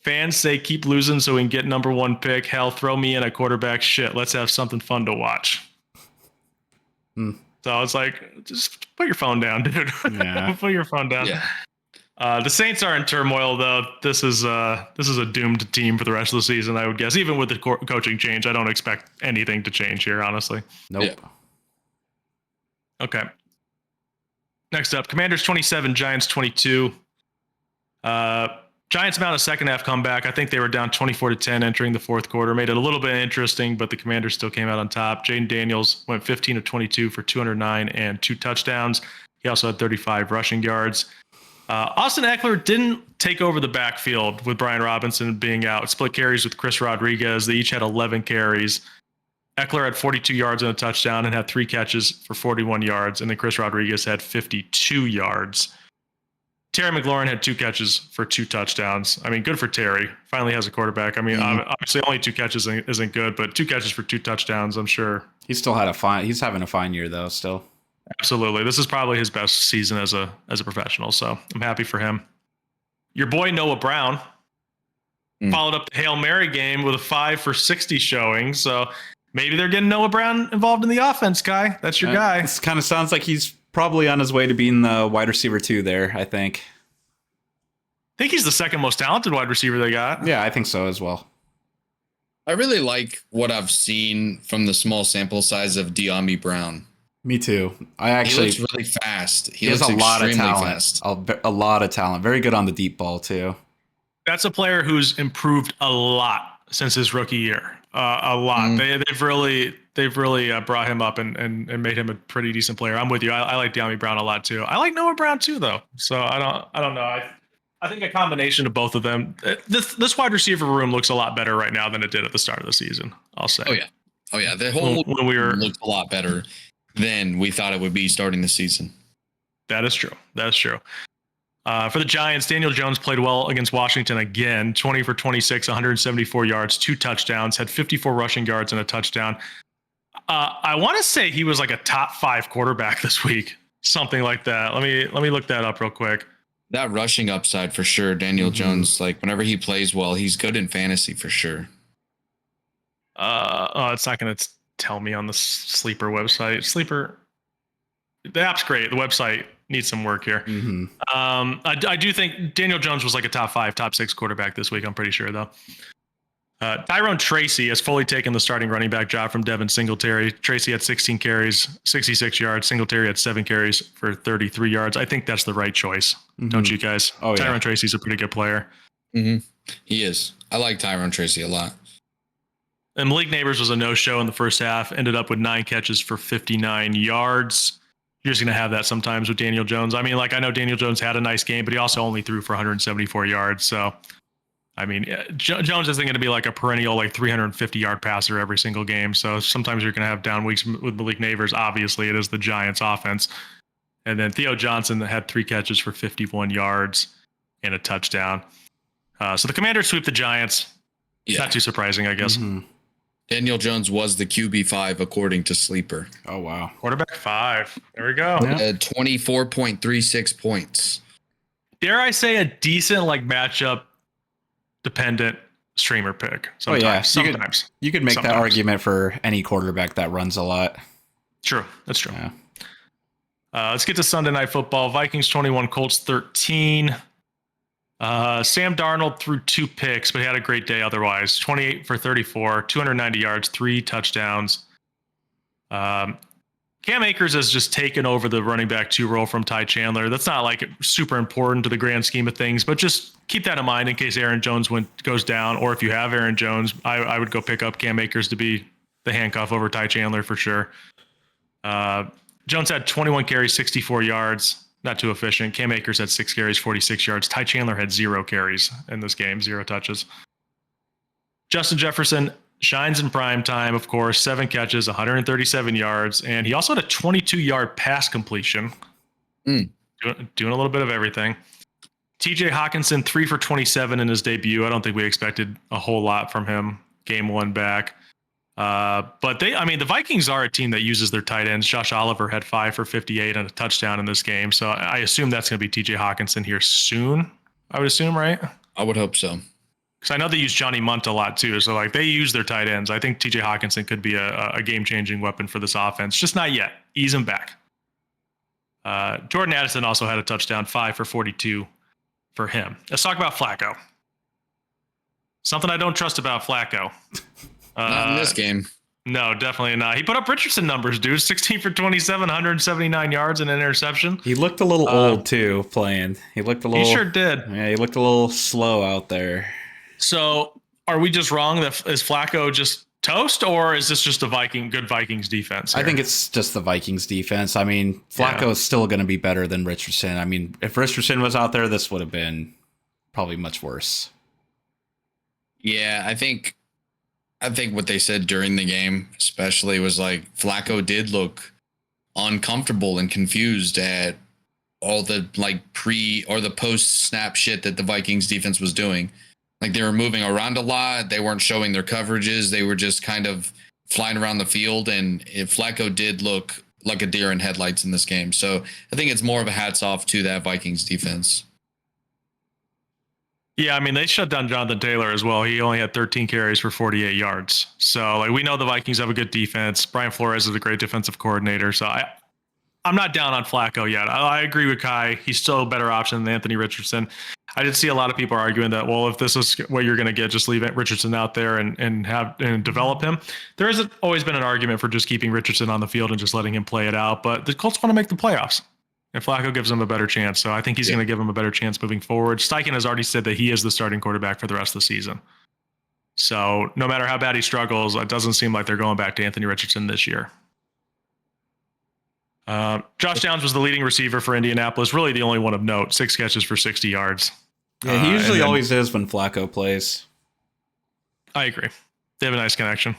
Fans say keep losing so we can get number 1 pick. Hell, throw me in a quarterback. Shit, let's have something fun to watch. So I was like, just put your phone down, dude. Yeah. Put your phone down. Yeah. The Saints are in turmoil, though. This is a doomed team for the rest of the season, I would guess. Even with the coaching change, I don't expect anything to change here, honestly. Nope. Yeah. Okay. Next up, Commanders 27, Giants 22. Giants mount a second half comeback. I think they were down 24-10 entering the fourth quarter. Made it a little bit interesting, but the Commanders still came out on top. Jaden Daniels went 15 of 22 for 209 and 2 touchdowns. He also had 35 rushing yards. Austin Eckler didn't take over the backfield with Brian Robinson being out. Split carries with Chris Rodriguez. They each had 11 carries. Eckler had 42 yards and a touchdown and had 3 catches for 41 yards. And then Chris Rodriguez had 52 yards. Terry McLaurin had 2 catches for 2 touchdowns. I mean, good for Terry. Finally has a quarterback. I mean, obviously only 2 catches isn't good, but 2 catches for 2 touchdowns, I'm sure. He's having a fine year though, still. Absolutely. This is probably his best season as a professional, so I'm happy for him. Your boy Noah Brown followed up the Hail Mary game with a 5 for 60 showing, so maybe they're getting Noah Brown involved in the offense, Kai. That's your guy. This kind of sounds like he's probably on his way to being the wide receiver 2 there, I think. I think he's the second most talented wide receiver they got. Yeah, I think so as well. I really like what I've seen from the small sample size of De'Ami Brown. Me too. He looks really fast. He has a lot of talent. A lot of talent. Very good on the deep ball too. That's a player who's improved a lot since his rookie year. A lot. They've really brought him up and made him a pretty decent player. I'm with you. I like De'Ami Brown a lot too. I like Noah Brown too, though. So I don't know. I think a combination of both of them. This wide receiver room looks a lot better right now than it did at the start of the season, I'll say. Oh yeah. The whole when we were looks a lot better than we thought it would be starting the season. That is true. For the Giants, Daniel Jones played well against Washington again. 20 for 26, 174 yards, 2 touchdowns, had 54 rushing yards and a touchdown. I want to say he was like a top 5 quarterback this week, something like that. Let me look that up real quick. That rushing upside for sure. Daniel Jones, like whenever he plays well, he's good in fantasy for sure. It's not going to tell me on the Sleeper website. The app's great. The website needs some work here. I do think Daniel Jones was like a top 5, top 6 quarterback this week. I'm pretty sure though. Tyrone Tracy has fully taken the starting running back job from Devin Singletary. Tracy had 16 carries, 66 yards. Singletary had 7 carries for 33 yards. I think that's the right choice. Don't you guys? Oh, yeah. Tyrone Tracy's a pretty good player. He is. I like Tyrone Tracy a lot. And Malik Neighbors was a no-show in the first half. Ended up with 9 catches for 59 yards. You're just going to have that sometimes with Daniel Jones. I mean, like I know Daniel Jones had a nice game, but he also only threw for 174 yards. So, I mean, Jones isn't going to be like a perennial like 350-yard passer every single game. So sometimes you're going to have down weeks with Malik Neighbors. Obviously, it is the Giants' offense. And then Theo Johnson had 3 catches for 51 yards and a touchdown. So the Commanders sweep the Giants. Yeah. Not too surprising, I guess. Daniel Jones was the QB5 according to Sleeper. Oh, wow. Quarterback 5. There we go. 24.36 points. Dare I say a decent like matchup dependent streamer pick. Sometimes. You could make that argument for any quarterback that runs a lot. True. That's true. Yeah. Let's get to Sunday Night Football. Vikings 21, Colts 13. Sam Darnold threw 2 picks, but he had a great day otherwise. 28 for 34, 290 yards, 3 touchdowns. Cam Akers has just taken over the running back 2 role from Ty Chandler. That's not like super important to the grand scheme of things, but just keep that in mind in case Aaron Jones goes down, or if you have Aaron Jones, I would go pick up Cam Akers to be the handcuff over Ty Chandler for sure. Jones had 21 carries, 64 yards. Not too efficient. Cam Akers had 6 carries, 46 yards. Ty Chandler had 0 carries in this game, 0 touches. Justin Jefferson shines in prime time, of course, 7 catches, 137 yards. And he also had a 22-yard pass completion. Doing a little bit of everything. TJ Hawkinson, 3 for 27 in his debut. I don't think we expected a whole lot from him game 1 back. But the Vikings are a team that uses their tight ends. Josh Oliver had 5 for 58 and a touchdown in this game. So I assume that's going to be TJ Hawkinson here soon. I would assume, right? I would hope so. Because I know they use Johnny Munt a lot too. So they use their tight ends. I think TJ Hawkinson could be a game-changing weapon for this offense. Just not yet. Ease him back. Jordan Addison also had a touchdown, 5 for 42 for him. Let's talk about Flacco. Something I don't trust about Flacco. Not in this game. No, definitely not. He put up Richardson numbers, dude. 16 for 27, 179 yards and an interception. He looked a little old too playing. He He sure did. Yeah, he looked a little slow out there. So are we just wrong? Is Flacco just toast, or is this just a good Vikings defense here? I think it's just the Vikings defense. I mean, Flacco is still going to be better than Richardson. I mean, if Richardson was out there, this would have been probably much worse. Yeah, I think what they said during the game, especially, was like Flacco did look uncomfortable and confused at all the pre or the post snap shit that the Vikings defense was doing. Like, they were moving around a lot. They weren't showing their coverages. They were just kind of flying around the field. And Flacco did look like a deer in headlights in this game. So I think it's more of a hats off to that Vikings defense. Yeah, I mean, they shut down Jonathan Taylor as well. He only had 13 carries for 48 yards. So, we know the Vikings have a good defense. Brian Flores is a great defensive coordinator. So I'm not down on Flacco yet. I agree with Kai. He's still a better option than Anthony Richardson. I did see a lot of people arguing that, well, if this is what you're going to get, just leave Richardson out there and develop him. There hasn't always been an argument for just keeping Richardson on the field and just letting him play it out. But the Colts want to make the playoffs. And Flacco gives them a better chance. So I think he's going to give them a better chance moving forward. Steichen has already said that he is the starting quarterback for the rest of the season. So no matter how bad he struggles, it doesn't seem like they're going back to Anthony Richardson this year. Josh Downs was the leading receiver for Indianapolis, really the only one of note, 6 catches for 60 yards. Yeah, he usually always is when Flacco plays. I agree. They have a nice connection.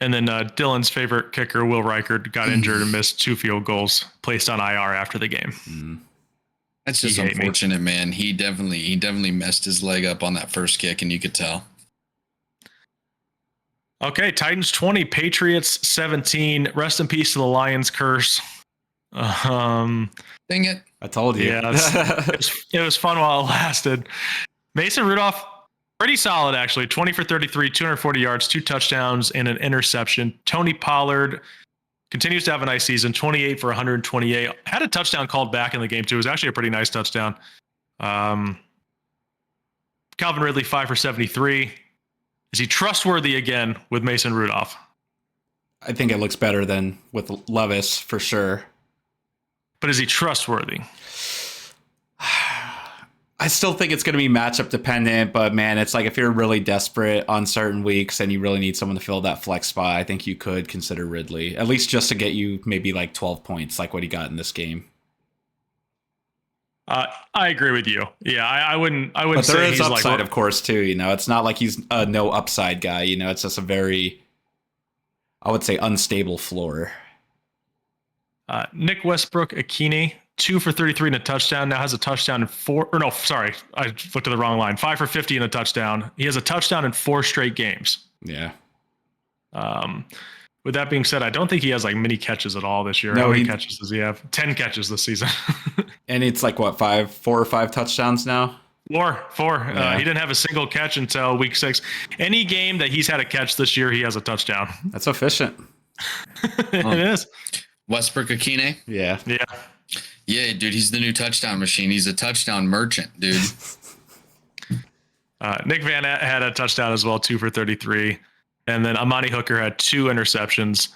And then Dylan's favorite kicker, Will Reichard, got injured and missed 2 field goals, placed on IR after the game. That's just unfortunate, man. He definitely messed his leg up on that first kick, and you could tell. Okay, Titans 20, Patriots 17. Rest in peace to the Lions curse. Dang it. I told you. Yeah, it was fun while it lasted. Mason Rudolph, pretty solid, actually. 20 for 33, 240 yards, 2 touchdowns, and an interception. Tony Pollard continues to have a nice season, 28 for 128. Had a touchdown called back in the game, too. It was actually a pretty nice touchdown. Calvin Ridley, 5 for 73. Is he trustworthy again with Mason Rudolph? I think it looks better than with Levis, for sure. But is he trustworthy? I still think it's going to be matchup dependent, but man, it's like if you're really desperate on certain weeks and you really need someone to fill that flex spot, I think you could consider Ridley, at least just to get you maybe 12 points, like what he got in this game. I agree with you. Yeah, I wouldn't. But there say is he's upside, of course, too. It's not like he's a no upside guy. It's just a very, I would say, unstable floor. Nick Westbrook-Akine, 2 for 33 and a touchdown. Now has a touchdown in 4. Or no, sorry, I looked at the wrong line. 5 for 50 and a touchdown. He has a touchdown in 4 straight games. Yeah. With that being said, I don't think he has many catches at all this year. How many catches does he have? 10 catches this season. And it's 4 or 5 touchdowns now? 4. Yeah. He didn't have a single catch until week 6. Any game that he's had a catch this year, he has a touchdown. That's efficient. It is. Westbrook-Akine? Yeah. Yeah, dude, he's the new touchdown machine. He's a touchdown merchant, dude. Nick Van had a touchdown as well, 2 for 33. And then Amani Hooker had 2 interceptions.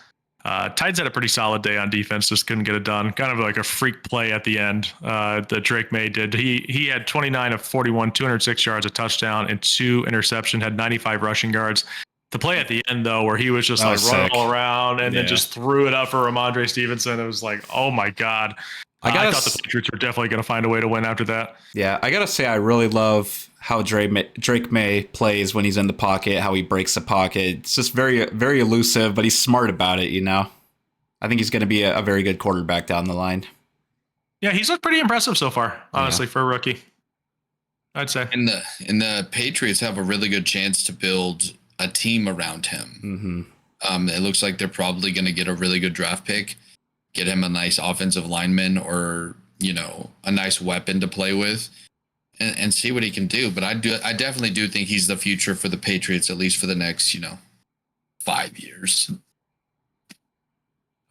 Titans had a pretty solid day on defense, just couldn't get it done. Kind of like a freak play at the end that Drake May did. He had 29 of 41, 206 yards, a touchdown, and 2 interceptions, had 95 rushing yards. The play at the end, though, where he was just running all around and then just threw it up for Ramondre Stevenson, it was like, oh my God. I thought the Patriots were definitely going to find a way to win after that. Yeah, I gotta say, I really love how Drake May plays when he's in the pocket, how he breaks the pocket. It's just very, very elusive, but he's smart about it, you know? I think he's going to be a very good quarterback down the line. Yeah, he's looked pretty impressive so far, honestly, for a rookie, I'd say. And the Patriots have a really good chance to build a team around him. Mm-hmm. It looks like they're probably going to get a really good draft pick, get him a nice offensive lineman or, you know, a nice weapon to play with and see what he can do. But I definitely do think he's the future for the Patriots, at least for the next, 5 years.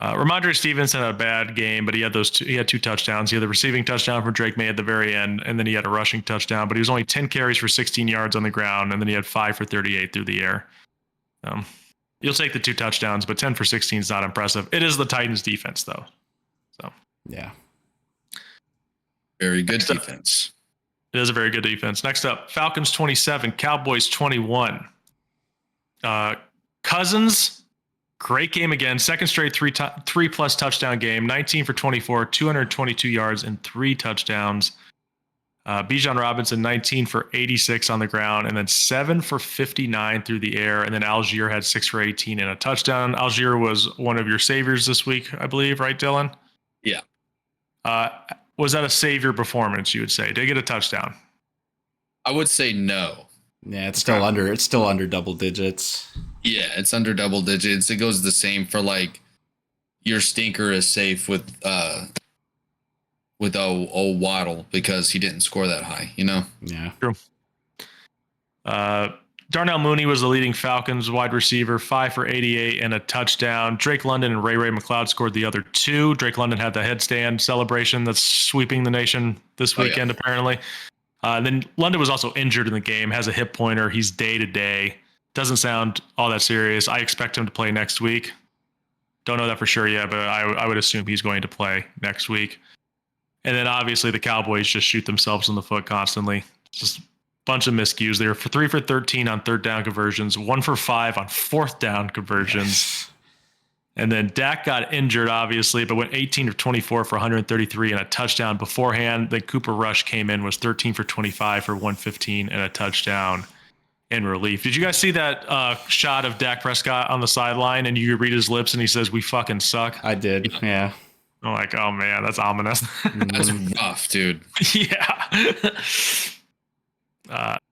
Ramondre Stevenson had a bad game, but he had he had 2 touchdowns. He had the receiving touchdown from Drake May at the very end, and then he had a rushing touchdown, but he was only 10 carries for 16 yards on the ground, and then he had 5 for 38 through the air. You'll take the 2 touchdowns, but 10 for 16 is not impressive. It is the Titans defense, though. So yeah. Very good defense. It is a very good defense. Next up, Falcons 27, Cowboys 21. Cousins, great game again. Second straight 3+ touchdown game. 19 for 24, 222 yards and 3 touchdowns. Bijan Robinson, 19 for 86 on the ground, and then 7 for 59 through the air. And then Algier had 6 for 18 and a touchdown. Algier was one of your saviors this week, I believe, right, Dylan? Yeah. Was that a savior performance, you would say? Did he get a touchdown? I would say no. Yeah, it's still under double digits. Yeah, it's under double digits. It goes the same for like your stinker is safe with old Waddle because he didn't score that high, you know? Yeah. True. Darnell Mooney was the leading Falcons wide receiver, 5 for 88 and a touchdown. Drake London and Ray McLeod scored the other 2. Drake London had the headstand celebration that's sweeping the nation this weekend, apparently. Then London was also injured in the game, has a hip pointer. He's day-to-day. Doesn't sound all that serious. I expect him to play next week. Don't know that for sure yet, but I would assume he's going to play next week. And then obviously the Cowboys just shoot themselves in the foot constantly. Just a bunch of miscues. They were 3 for 13 on third down conversions, 1 for 5 on fourth down conversions. Yes. And then Dak got injured, obviously, but went 18 of 24 for 133 and a touchdown beforehand. Then Cooper Rush came in, was 13 for 25 for 115 and a touchdown in relief. Did you guys see that shot of Dak Prescott on the sideline and you read his lips and he says, "We fucking suck"? I did, yeah. I'm like, oh man, that's ominous. That's rough, dude. Yeah.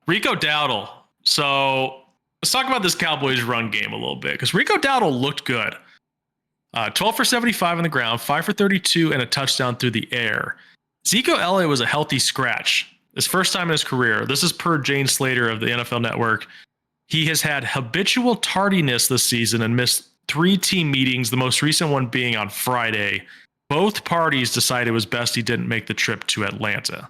Rico Dowdle. So let's talk about this Cowboys run game a little bit because Rico Dowdle looked good. 12 for 75 on the ground, 5 for 32 and a touchdown through the air. Ezekiel Elliott was a healthy scratch. His first time in his career. This is per Jane Slater of the NFL Network. He has had habitual tardiness this season and missed 3 team meetings, the most recent one being on Friday. Both parties decided it was best he didn't make the trip to Atlanta.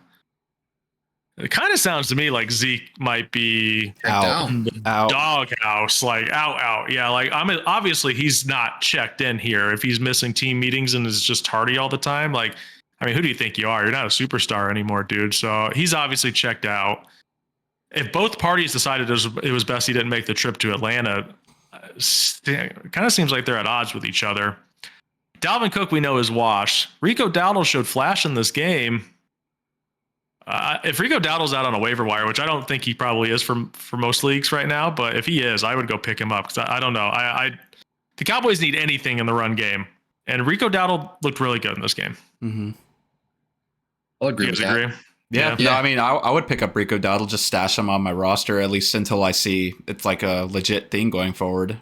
It kind of sounds to me like Zeke might be out. Doghouse, like out. Yeah, like obviously he's not checked in here if he's missing team meetings and is just tardy all the time. Like, I mean, who do you think you are? You're not a superstar anymore, dude. So he's obviously checked out. If both parties decided it was best he didn't make the trip to Atlanta, it kind of seems like they're at odds with each other. Dalvin Cook, we know, is washed. Rico Dowdle showed flash in this game. If Rico Dowdle's out on a waiver wire, which I don't think he probably is for most leagues right now, but if he is, I would go pick him up because I don't know. The Cowboys need anything in the run game, and Rico Dowdle looked really good in this game. Mm-hmm. I'll agree with that. Agree? Yeah. No, I mean, I would pick up Rico Dowdle, just stash him on my roster, at least until I see it's like a legit thing going forward.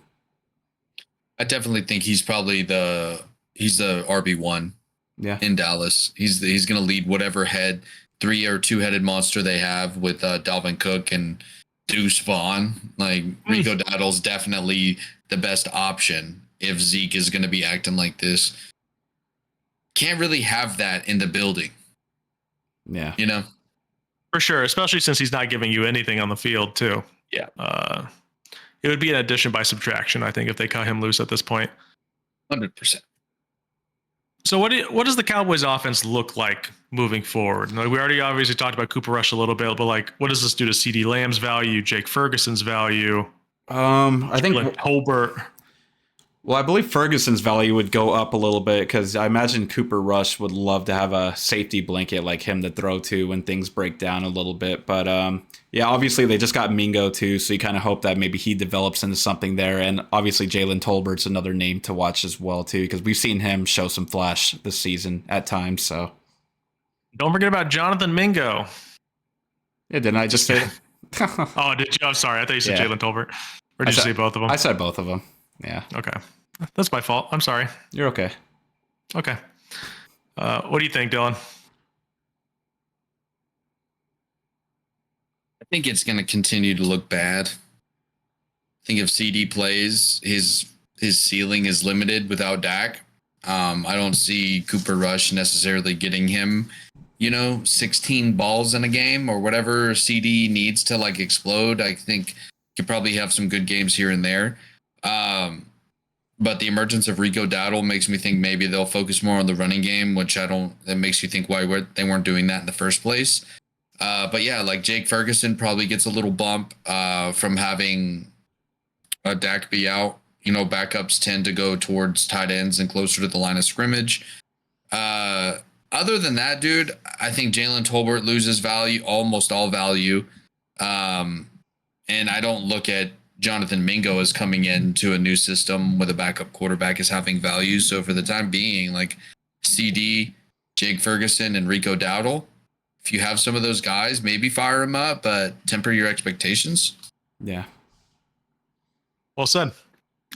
I definitely think he's probably the RB1 in Dallas. He's going to lead whatever 3 or 2-headed monster they have with Dalvin Cook and Deuce Vaughn. Like Rico Dowdle's definitely the best option if Zeke is going to be acting like this. Can't really have that in the building. Yeah. You know? For sure, especially since he's not giving you anything on the field, too. Yeah. It would be an addition by subtraction, I think, if they cut him loose at this point. 100%. So what does the Cowboys offense look like moving forward? We already obviously talked about Cooper Rush a little bit, but like, what does this do to CeeDee Lamb's value, Jake Ferguson's value? I think Holbert. Well, I believe Ferguson's value would go up a little bit because I imagine Cooper Rush would love to have a safety blanket like him to throw to when things break down a little bit. But yeah, obviously they just got Mingo too, so you kind of hope that maybe he develops into something there. And obviously Jalen Tolbert's another name to watch as well too, because we've seen him show some flash this season at times. So don't forget about Jonathan Mingo. Yeah, didn't I just say? Oh, did you? I'm sorry. I thought you said Jalen Tolbert. Or did you say both of them? I said both of them. Yeah. Okay. That's my fault. I'm sorry. You're okay. Okay. What do you think, Dylan? I think it's going to continue to look bad. I think if CD plays, his ceiling is limited without Dak. I don't see Cooper Rush necessarily getting him, 16 balls in a game or whatever CD needs to like explode. I think he could probably have some good games here and there. But the emergence of Rico Dowdle makes me think maybe they'll focus more on the running game, which that makes you think why they weren't doing that in the first place. But yeah, like Jake Ferguson probably gets a little bump from having Dak be out. Backups tend to go towards tight ends and closer to the line of scrimmage. Other than that, dude, I think Jalen Tolbert loses value, almost all value. And I don't look at Jonathan Mingo as coming into a new system with a backup quarterback as having value. So for the time being, like CD, Jake Ferguson, and Rico Dowdle, if you have some of those guys, maybe fire them up, but temper your expectations. Yeah. Well said.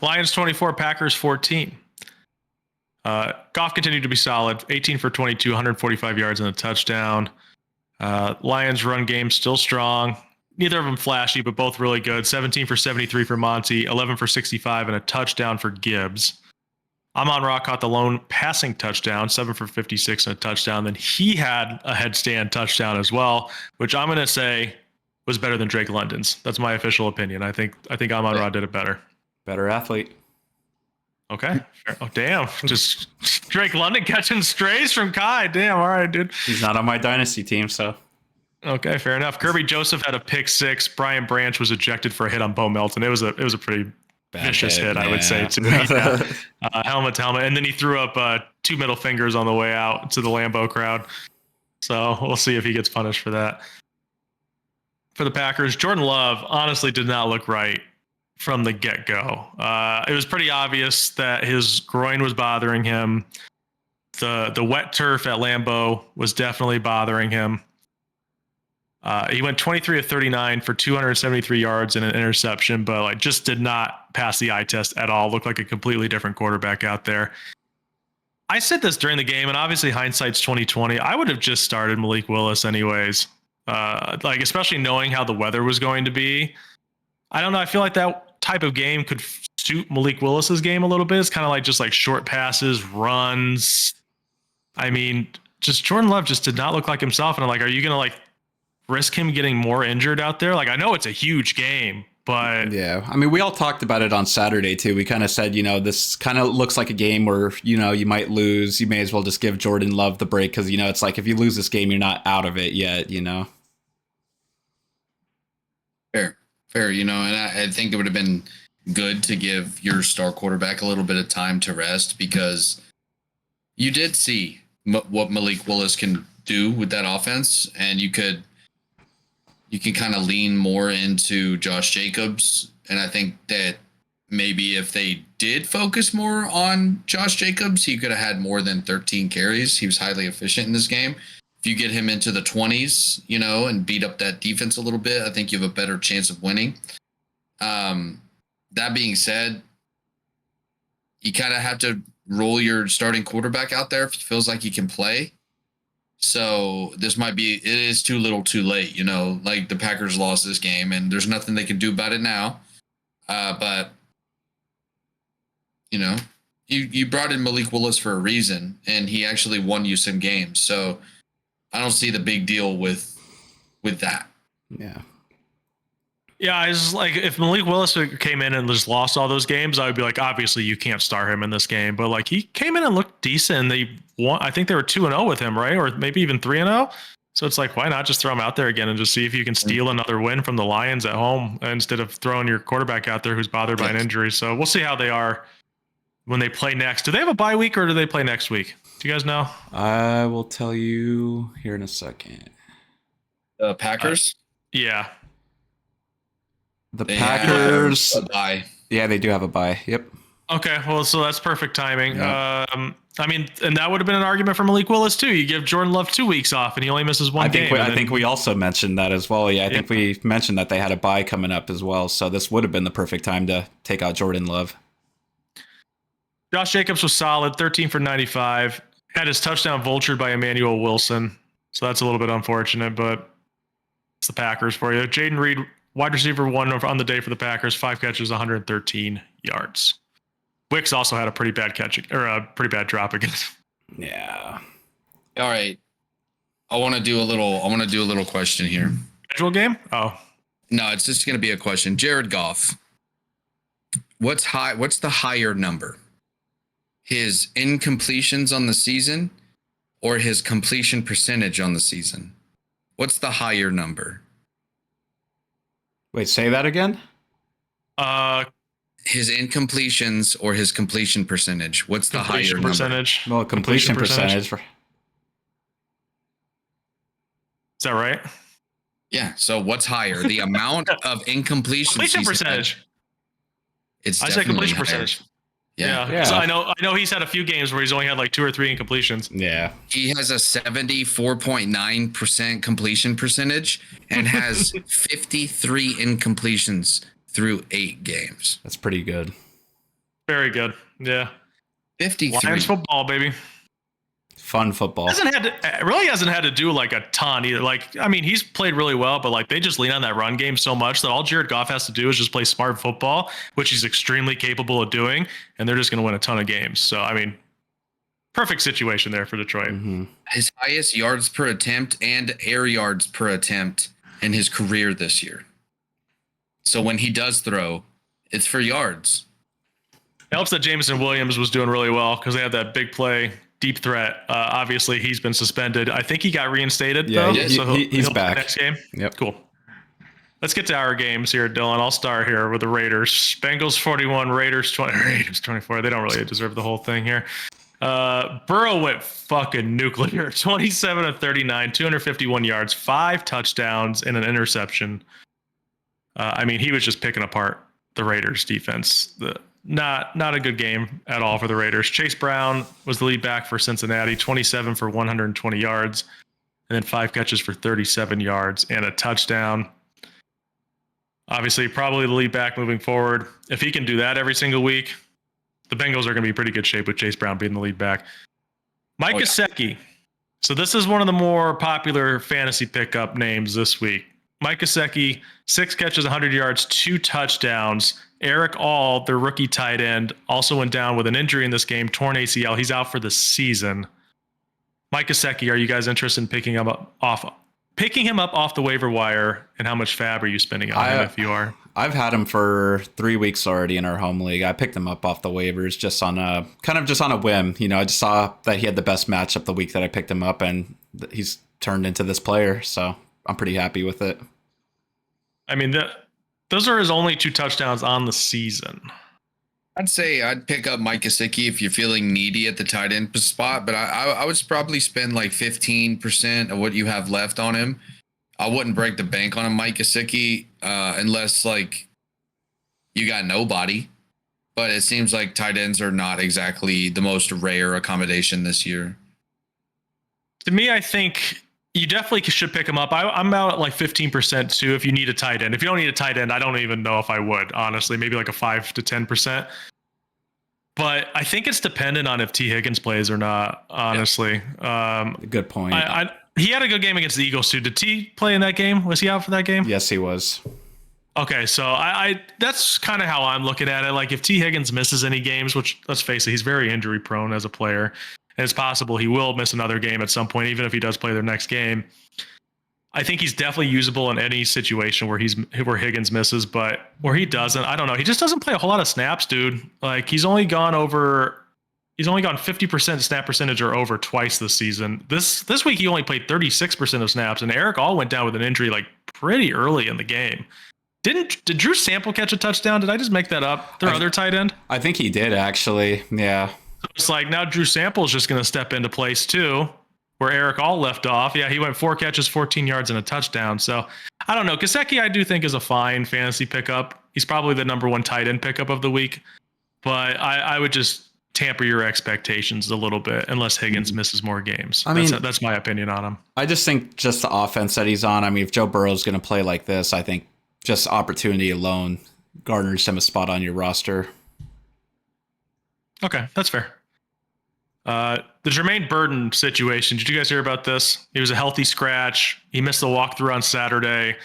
Lions 24, Packers 14. Goff continued to be solid, 18 for 22, 145 yards and a touchdown. Lions run game still strong. Neither of them flashy, but both really good. 17 for 73 for Monty, 11 for 65, and a touchdown for Gibbs. Amon-Ra caught the lone passing touchdown, 7 for 56 and a touchdown. Then he had a headstand touchdown as well, which I'm going to say was better than Drake London's. That's my official opinion. I think Amon-Ra did it better. Better athlete. Okay. Oh, damn. Just Drake London catching strays from Kai. Damn. All right, dude. He's not on my dynasty team, so. Okay, fair enough. Kirby Joseph had a pick six. Brian Branch was ejected for a hit on Bo Melton. It was a pretty vicious hit, I would say. Helmet to helmet. And then he threw up 2 middle fingers on the way out to the Lambeau crowd. So we'll see if he gets punished for that. For the Packers, Jordan Love honestly did not look right from the get-go. It was pretty obvious that his groin was bothering him. The wet turf at Lambeau was definitely bothering him. He went 23 of 39 for 273 yards and an interception, but just did not pass the eye test at all. Looked like a completely different quarterback out there. I said this during the game, and obviously hindsight's 2020. I would have just started Malik Willis anyways. Especially knowing how the weather was going to be. I don't know. I feel like that type of game could suit Malik Willis's game a little bit. It's kind of just short passes, runs. I mean, just Jordan Love just did not look like himself. And I'm like, are you going to risk him getting more injured out there? I know it's a huge game, but yeah, I mean, we all talked about it on Saturday too. We kind of said, this kind of looks like a game where, you might lose. You may as well just give Jordan Love the break because, it's like if you lose this game, you're not out of it yet, Fair, and I think it would have been good to give your star quarterback a little bit of time to rest because you did see what Malik Willis can do with that offense, and you can kind of lean more into Josh Jacobs. And I think that maybe if they did focus more on Josh Jacobs, he could have had more than 13 carries. He was highly efficient in this game. If you get him into the 20s, and beat up that defense a little bit, I think you have a better chance of winning. That being said, you kind of have to roll your starting quarterback out there if he feels like he can play. So it is too little too late, the Packers lost this game and there's nothing they can do about it now. But you brought in Malik Willis for a reason and he actually won you some games. So I don't see the big deal with that. Yeah. Yeah, I just if Malik Willis came in and just lost all those games, I would be obviously you can't start him in this game. But he came in and looked decent. They won. I think they were 2-0 with him, right? Or maybe even 3-0. So it's why not just throw him out there again and just see if you can steal another win from the Lions at home instead of throwing your quarterback out there who's bothered by an injury. So we'll see how they are when they play next. Do they have a bye week or do they play next week? Do you guys know? I will tell you here in a second. The Packers? Yeah. The They Packers. have a bye. Yeah, they do have a bye. Yep. Okay, well, so that's perfect timing. Yeah. I mean, and that would have been an argument for Malik Willis too. You give Jordan Love 2 weeks off, and he only misses one game. I think we also mentioned that as well. Yeah, I think we mentioned that they had a bye coming up as well. So this would have been the perfect time to take out Jordan Love. Josh Jacobs was solid, 13 for 95. Had his touchdown vultured by Emmanuel Wilson, so that's a little bit unfortunate, but it's the Packers for you. Jaden Reed, wide receiver 1 on the day for the Packers, 5 catches, 113 yards. Wicks also had a pretty bad catch or a pretty bad drop against. Yeah. All right. I want to do a little question here. Schedule game? Oh. No, it's just going to be a question. Jared Goff. What's the higher number? His incompletions on the season or his completion percentage on the season? What's the higher number? Wait, say that again? His incompletions or his completion percentage? What's the higher Completion percentage. Well, completion percentage. Is that right? Yeah. So what's higher? The amount of incompletions. Completion percentage. It's I said definitely completion higher. percentage. Yeah. Yeah. So I know he's had a few games where he's only had like 2 or 3 incompletions. Yeah. He has a 74.9% completion percentage and has 53 incompletions through 8 games. That's pretty good. Very good. Yeah. 53. Lions football, baby. Fun football. It really hasn't had to do like a ton either. Like, I mean, he's played really well, but like they just lean on that run game so much that all Jared Goff has to do is just play smart football, which he's extremely capable of doing, and they're just going to win a ton of games. So, I mean, perfect situation there for Detroit. Mm-hmm. His highest yards per attempt and air yards per attempt in his career this year. So when he does throw, it's for yards. It helps that Jameson Williams was doing really well because they had that big play, deep threat. Obviously, he's been suspended. I think he got reinstated. Yeah, though, so he's he'll back next game. Yep. Cool. Let's get to our games here, Dylan. I'll start here with the Raiders. Bengals 41, Raiders 20. Raiders 24. They don't really deserve the whole thing here. Burrow went fucking nuclear. 27 of 39, 251 yards, 5 touchdowns, and an interception. I mean, he was just picking apart the Raiders defense. Not a good game at all for the Raiders. Chase Brown was the lead back for Cincinnati, 27 for 120 yards, and then 5 catches for 37 yards and a touchdown. Obviously, probably the lead back moving forward. If he can do that every single week, the Bengals are going to be in pretty good shape with Chase Brown being the lead back. Mike Gesicki. So this is one of the more popular fantasy pickup names this week. Mike Gesicki, 6 catches, 100 yards, 2 touchdowns. Eric All, their rookie tight end, also went down with an injury in this game, torn ACL. He's out for the season. Mike Gesicki, are you guys interested in picking him up off the waiver wire, and how much fab are you spending on him if you are? I've had him for 3 weeks already in our home league. I picked him up off the waivers just on a whim. You know, I just saw that he had the best matchup the week that I picked him up, and he's turned into this player. So I'm pretty happy with it. I mean, those are his only 2 touchdowns on the season. I'd say I'd pick up Mike Gesicki if you're feeling needy at the tight end spot, but I would probably spend like 15% of what you have left on him. I wouldn't break the bank on a Mike Gesicki unless like you got nobody. But it seems like tight ends are not exactly the most rare accommodation this year. To me, I think you definitely should pick him up. I'm out at like 15% too if you need a tight end. If you don't need a tight end, I don't even know if I would, honestly. Maybe like a 5 to 10%. But I think it's dependent on if T. Higgins plays or not, honestly. Yeah. Good point. He had a good game against the Eagles too. Did T play in that game? Was he out for that game? Yes, he was. Okay, so I that's kind of how I'm looking at it. Like if T. Higgins misses any games, which let's face it, he's very injury prone as a player. And it's possible he will miss another game at some point, even if he does play their next game. I think he's definitely usable in any situation where Higgins misses, but where he doesn't, I don't know. He just doesn't play a whole lot of snaps, dude. Like he's only gone 50% snap percentage or over twice this season. This week he only played 36% of snaps, and Eric All went down with an injury like pretty early in the game. Did Drew Sample catch a touchdown? Did I just make that up? Their other tight end? I think he did, actually. Yeah. So it's like now Drew Sample is just going to step into place too, where Eric All left off. Yeah, he went 4 catches, 14 yards, and a touchdown. So I don't know. Gesicki, I do think, is a fine fantasy pickup. He's probably the number 1 tight end pickup of the week. But I would just tamper your expectations a little bit unless Higgins misses more games. That's my opinion on him. I just think just the offense that he's on. I mean, if Joe Burrow's going to play like this, I think just opportunity alone garners him a spot on your roster. Okay, that's fair. The Jermaine Burton situation. Did you guys hear about this? He was a healthy scratch. He missed the walkthrough on Saturday,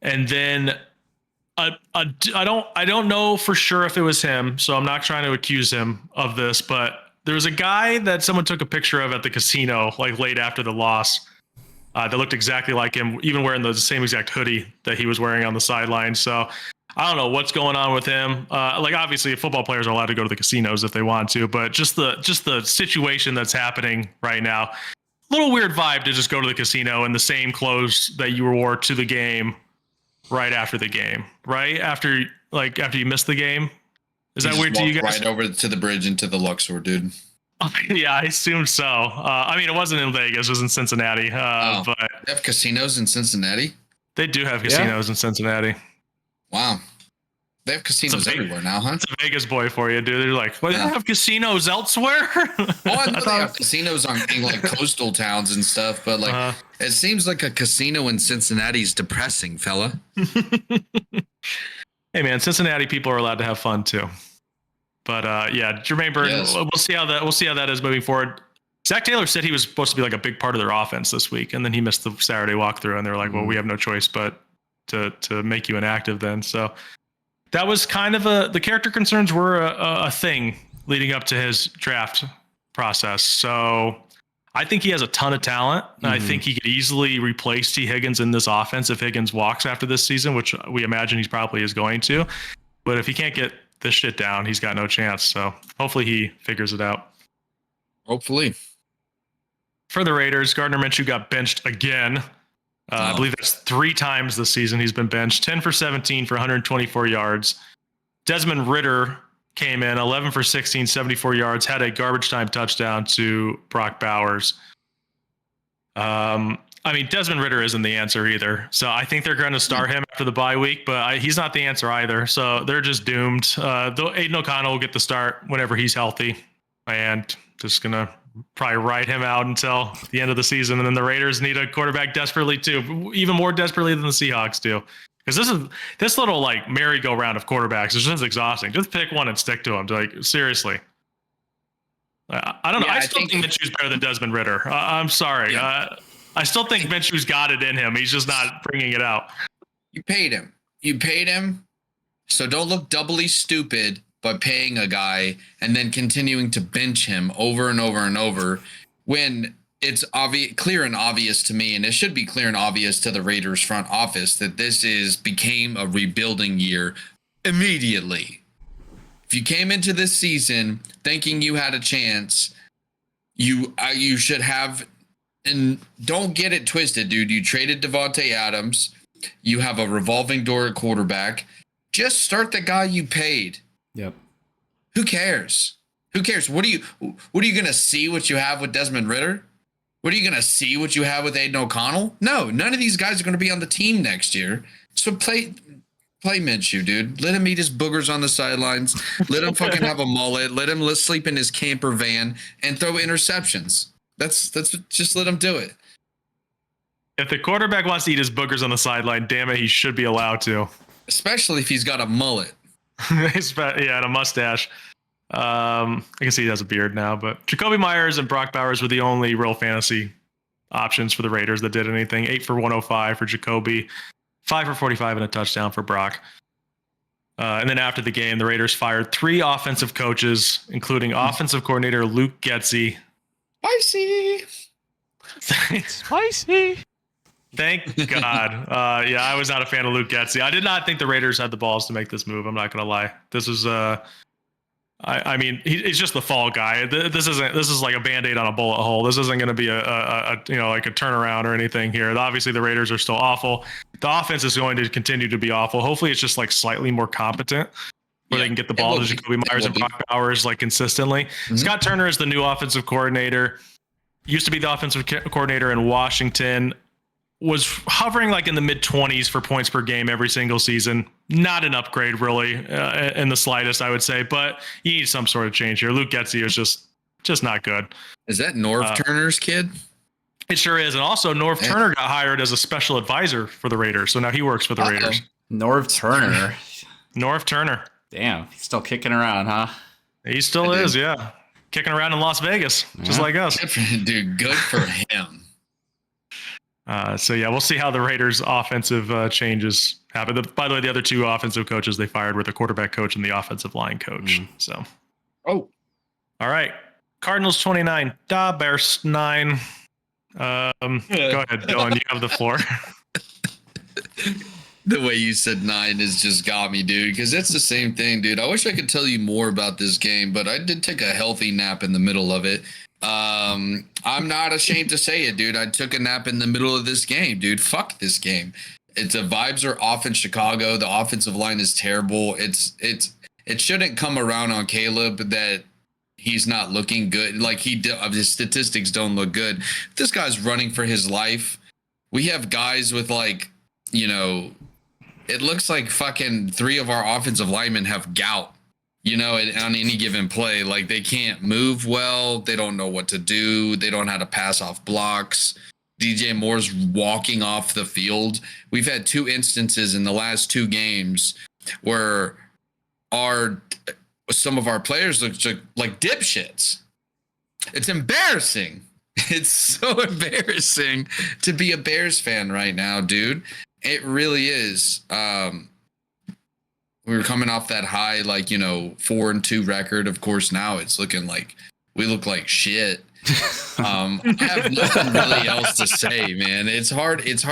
and then I don't know for sure if it was him, so I'm not trying to accuse him of this. But there was a guy that someone took a picture of at the casino, like late after the loss, that looked exactly like him, even wearing the same exact hoodie that he was wearing on the sideline. So I don't know what's going on with him. Like obviously football players are allowed to go to the casinos if they want to, but just the situation that's happening right now, a little weird vibe to just go to the casino in the same clothes that you wore to the game right after the game, right? After you missed the game. Is that weird to you guys? Right over to the bridge into the Luxor, dude. Yeah, I assume so. I mean, it wasn't in Vegas, it was in Cincinnati. But they have casinos in Cincinnati? They do have casinos in Cincinnati. Wow. They have casinos everywhere now, huh? It's a Vegas boy for you, dude. They're like, well, they have casinos elsewhere? Well, I know they have casinos in like coastal towns and stuff, but like it seems like a casino in Cincinnati is depressing, fella. Hey, man, Cincinnati people are allowed to have fun too. But yeah, Jermaine Burton, we'll see how that is moving forward. Zach Taylor said he was supposed to be like a big part of their offense this week, and then he missed the Saturday walkthrough, and they're like, well, we have no choice but to make you inactive then. So that was kind of the character concerns were a thing leading up to his draft process. So I think he has a ton of talent. I think he could easily replace T. Higgins in this offense if Higgins walks after this season, which we imagine he probably is going to. But if he can't get this shit down, he's got no chance. So hopefully he figures it out. Hopefully. For the Raiders, Gardner Minshew got benched again. I believe that's 3 times this season he's been benched. 10 for 17 for 124 yards. Desmond Ridder came in 11 for 16, 74 yards, had a garbage time touchdown to Brock Bowers. I mean, Desmond Ridder isn't the answer either. So I think they're going to start him after the bye week, but he's not the answer either. So they're just doomed. Though Aiden O'Connell will get the start whenever he's healthy, and just going to probably ride him out until the end of the season. And then the Raiders need a quarterback desperately too, even more desperately than the Seahawks do. Because this little like merry-go-round of quarterbacks is just exhausting. Just pick one and stick to him. Like, seriously. I don't know. I still think Minshew's better than Desmond Ridder. I'm sorry. Yeah. I still think Minshew's got it in him. He's just not bringing it out. You paid him. So don't look doubly stupid by paying a guy and then continuing to bench him over and over and over when it's clear and obvious to me, and it should be clear and obvious to the Raiders front office, that this became a rebuilding year immediately. If you came into this season thinking you had a chance, you should have. And don't get it twisted, dude. You traded Devontae Adams. You have a revolving door at quarterback. Just start the guy you paid. Yep. Who cares? What are you going to see what you have with Desmond Ridder? What are you going to see what you have with Aiden O'Connell? No, none of these guys are going to be on the team next year. So play Minshew, dude. Let him eat his boogers on the sidelines. Let him fucking have a mullet. Let him sleep in his camper van and throw interceptions. That's just let him do it. If the quarterback wants to eat his boogers on the sideline, damn it, he should be allowed to. Especially if he's got a mullet. Yeah, and a mustache. I can see he has a beard now, but Jacoby Myers and Brock Bowers were the only real fantasy options for the Raiders that did anything. 8 for 105 for Jacoby, 5 for 45 and a touchdown for Brock. And then after the game, the Raiders fired 3 offensive coaches, including offensive coordinator Luke Getsy. Spicy. Thank God. Yeah, I was not a fan of Luke Getsy. I did not think the Raiders had the balls to make this move. I'm not going to lie. This was, I mean, he's just the fall guy. This is like a Band-Aid on a bullet hole. This isn't going to be a like a turnaround or anything here. Obviously, the Raiders are still awful. The offense is going to continue to be awful. Hopefully it's just like slightly more competent where they can get the ball to Jacoby Myers and Brock Bowers like consistently. Mm-hmm. Scott Turner is the new offensive coordinator. Used to be the offensive coordinator in Washington. Was hovering like in the mid-20s for points per game every single season. Not an upgrade really in the slightest, I would say, but you need some sort of change here. Luke Getsy is just not good. Is that Norv Turner's kid? It sure is. And also Norv Turner got hired as a special advisor for the Raiders. So now he works for the Raiders. Norv Turner. Norv Turner. Damn, he's still kicking around, huh? He still is, yeah. Kicking around in Las Vegas, just like us. Dude, good for him. So yeah, we'll see how the Raiders' offensive changes happen. By the way, the other two offensive coaches they fired were the quarterback coach and the offensive line coach. So, all right, Cardinals 29, Bears 9. Go ahead, Dylan. You have the floor. The way you said 9 has just got me, dude, because it's the same thing, dude. I wish I could tell you more about this game, but I did take a healthy nap in the middle of it. I'm not ashamed to say it, dude. I took a nap in the middle of this game, dude. Fuck this game. The vibes are off in Chicago. The offensive line is terrible. It shouldn't come around on Caleb that he's not looking good. Like his statistics don't look good. This guy's running for his life. We have guys with it looks like fucking 3 of our offensive linemen have gout. On any given play, like they can't move well. They don't know what to do. They don't know how to pass off blocks. DJ Moore's walking off the field. We've had 2 instances in the last 2 games where some of our players look like dipshits. It's embarrassing. It's so embarrassing to be a Bears fan right now, dude. It really is. We were coming off that high, 4-2 record. Of course, now it's looking like we look like shit. I have nothing really else to say, man. It's hard. It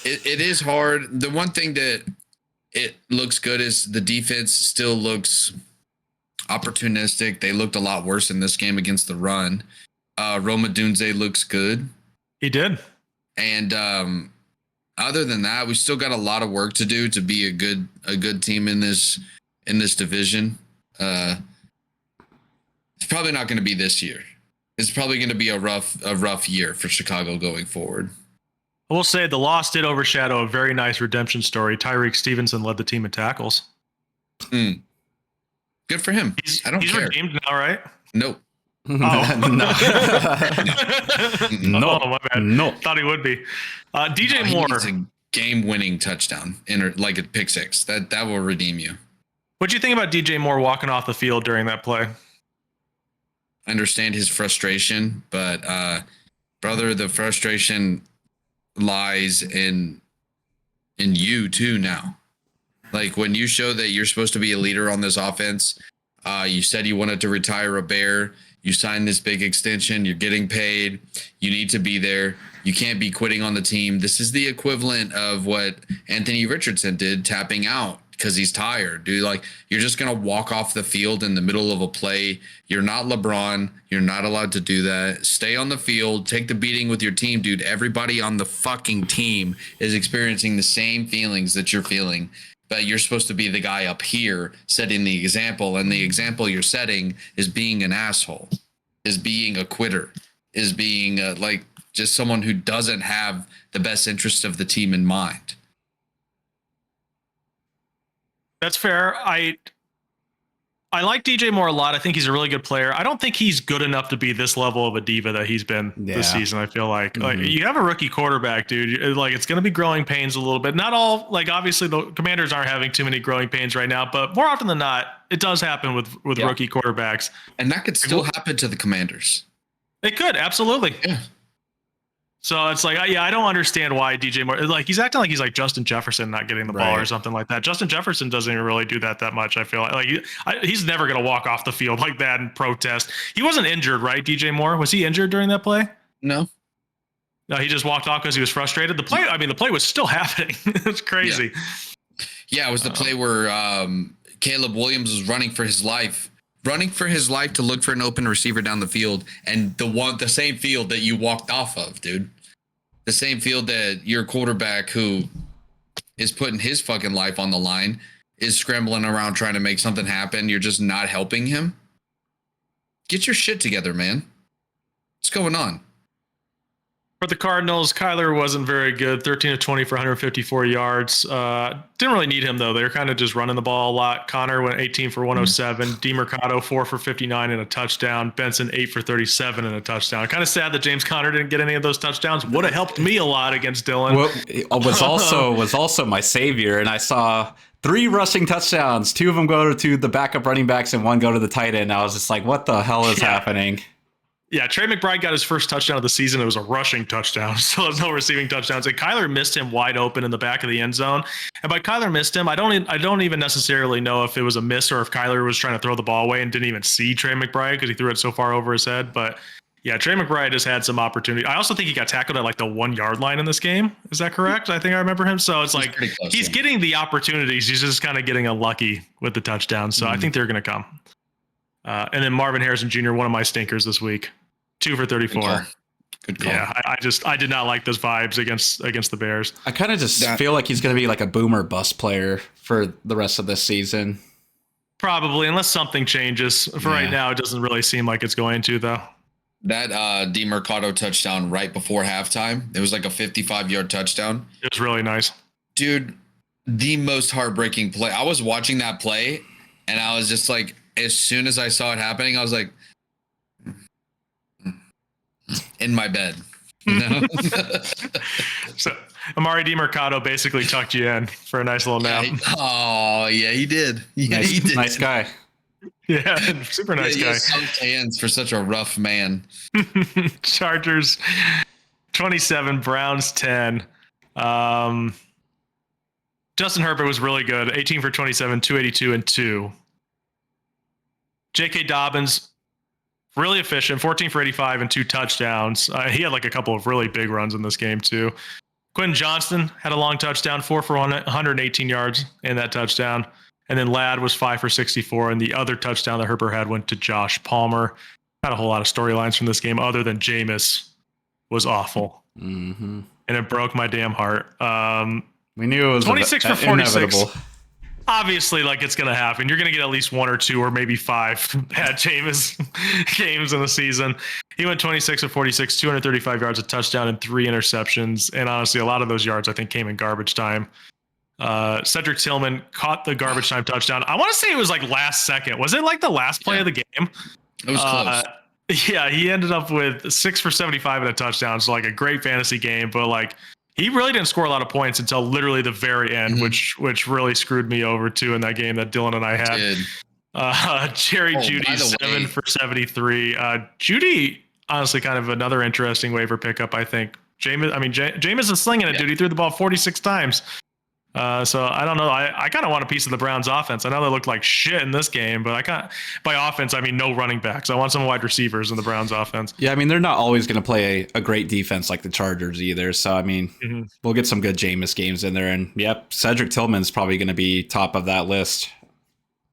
is hard. The one thing that it looks good is the defense still looks opportunistic. They looked a lot worse in this game against the run. Roma Dunze looks good. He did. And other than that, we still got a lot of work to do to be a good team in this division. It's probably not going to be this year. It's probably going to be a rough year for Chicago going forward. I will say the loss did overshadow a very nice redemption story. Tyreek Stevenson led the team in tackles. Good for him. I don't care. He's redeemed now, right? Nope. Oh. No. Oh, my bad. No. Thought he would be. DJ Moore. He needs a game-winning touchdown, like a pick six. That will redeem you. What do you think about DJ Moore walking off the field during that play? I understand his frustration, but brother, the frustration lies in you too now. Like when you show that you're supposed to be a leader on this offense, you said you wanted to retire a Bear. You signed this big extension. You're getting paid. You need to be there. You can't be quitting on the team. This is the equivalent of what Anthony Richardson did, tapping out because he's tired, dude. Like, you're just going to walk off the field in the middle of a play. You're not LeBron. You're not allowed to do that. Stay on the field. Take the beating with your team, dude. Everybody on the fucking team is experiencing the same feelings that you're feeling. But you're supposed to be the guy up here setting the example. And the example you're setting is being an asshole, is being a quitter, is being just someone who doesn't have the best interest of the team in mind. That's fair. I like DJ Moore a lot. I think he's a really good player. I don't think he's good enough to be this level of a diva that he's been this season. I feel like you have a rookie quarterback, dude. Like, it's going to be growing pains a little bit. Not all, obviously the Commanders aren't having too many growing pains right now, but more often than not, it does happen with rookie quarterbacks. And that could still happen to the Commanders. It could, absolutely. Yeah. So it's I don't understand why DJ Moore, he's acting like he's like Justin Jefferson not getting the ball or something like that. Justin Jefferson doesn't even really do that much. I feel like he's never going to walk off the field like that and protest. He wasn't injured, right? DJ Moore, was he injured during that play? No, he just walked off because he was frustrated. The play was still happening. It's crazy. Yeah, it was the play where Caleb Williams was running for his life to look for an open receiver down the field, and the same field that you walked off of, dude. the same field that your quarterback who is putting his fucking life on the line is scrambling around trying to make something happen. You're just not helping him. Get your shit together, man. What's going on? For the Cardinals, Kyler wasn't very good. 13 of 20 for 154 yards. Didn't really need him, though. They were kind of just running the ball a lot. Connor went 18 for 107. DeMercado, 4 for 59 and a touchdown. Benson, 8 for 37 and a touchdown. Kind of sad that James Conner didn't get any of those touchdowns. Would have helped me a lot against Dylan. Well, was also my savior, and I saw 3 rushing touchdowns. 2 of them go to the backup running backs and 1 go to the tight end. I was just like, what the hell is happening? Yeah, Trey McBride got his first touchdown of the season. It was a rushing touchdown. So there's no receiving touchdowns. And Kyler missed him wide open in the back of the end zone. And by Kyler missed him, I don't even necessarily know if it was a miss or if Kyler was trying to throw the ball away and didn't even see Trey McBride because he threw it so far over his head. But yeah, Trey McBride has had some opportunity. I also think he got tackled at like the 1 yard line in this game. Is that correct? I think I remember him. So it's like he's getting the opportunities. He's just kind of getting unlucky with the touchdown. So I think they're going to come. And then Marvin Harrison Jr., one of my stinkers this week. 2 for 34. Good call. Yeah, I did not like those vibes against the Bears. I kind of just feel like he's going to be like a boomer bust player for the rest of this season. Probably, unless something changes. For right now, it doesn't really seem like it's going to, though. That DeMercado touchdown right before halftime, it was like a 55-yard touchdown. It was really nice. Dude, the most heartbreaking play. I was watching that play, and I was just like, as soon as I saw it happening, I was like, in my bed. You know? So Amari DeMercado basically tucked you in for a nice little nap. He did. Yeah, nice, he did. Nice guy. Yeah, super nice guy. Some hands for such a rough man. Chargers 27, Browns 10. Justin Herbert was really good. 18 for 27, 282 and 2. J.K. Dobbins, really efficient, 14 for 85 and 2 touchdowns. He had like a couple of really big runs in this game too. Quentin Johnston had a long touchdown, 4 for 118 yards in that touchdown. And then Ladd was 5 for 64. And the other touchdown that Herbert had went to Josh Palmer. Not a whole lot of storylines from this game other than Jameis was awful. Mm-hmm. And it broke my damn heart. We knew it was 26 for 46. Inevitable. Obviously, like it's going to happen. You're going to get at least 1 or 2 or maybe 5 bad Jameis games in the season. He went 26 of 46, 235 yards, a touchdown, and 3 interceptions. And honestly, a lot of those yards I think came in garbage time. Cedric Tillman caught the garbage time touchdown. I want to say it was like last second. Was it like the last play of the game? It was close. Yeah, he ended up with 6 for 75 and a touchdown. So like a great fantasy game, but like he really didn't score a lot of points until literally the very end, which really screwed me over too in that game that Dylan and I had. Jerry Jeudy 7 for 73. Jeudy, honestly, kind of another interesting waiver pickup, I think. Jameis is slinging it, dude. He threw the ball 46 times. So I don't know. I kind of want a piece of the Browns offense. I know they looked like shit in this game, but by offense, I mean no running backs. I want some wide receivers in the Browns offense. Yeah, I mean, they're not always going to play a great defense like the Chargers either. So, I mean, we'll get some good Jameis games in there. And, yep, Cedric Tillman's probably going to be top of that list.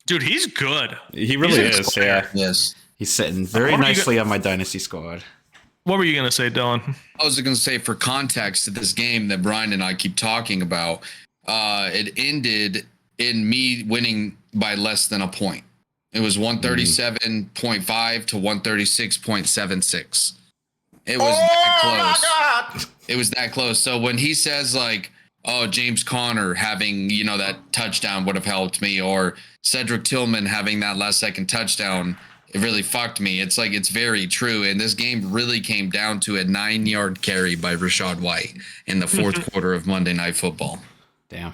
Dude, he's good. He really is, yeah. Yes. He's sitting very nicely on my dynasty squad. What were you going to say, Dylan? I was going to say, for context to this game that Brian and I keep talking about, it ended in me winning by less than a point. It was 137.5 to 136.76. It was that close. My God. It was that close. So when he says like, oh, James Conner having, that touchdown would have helped me, or Cedric Tillman having that last second touchdown, it really fucked me. It's like, it's very true. And this game really came down to a 9-yard carry by Rachaad White in the fourth quarter of Monday Night Football. Damn.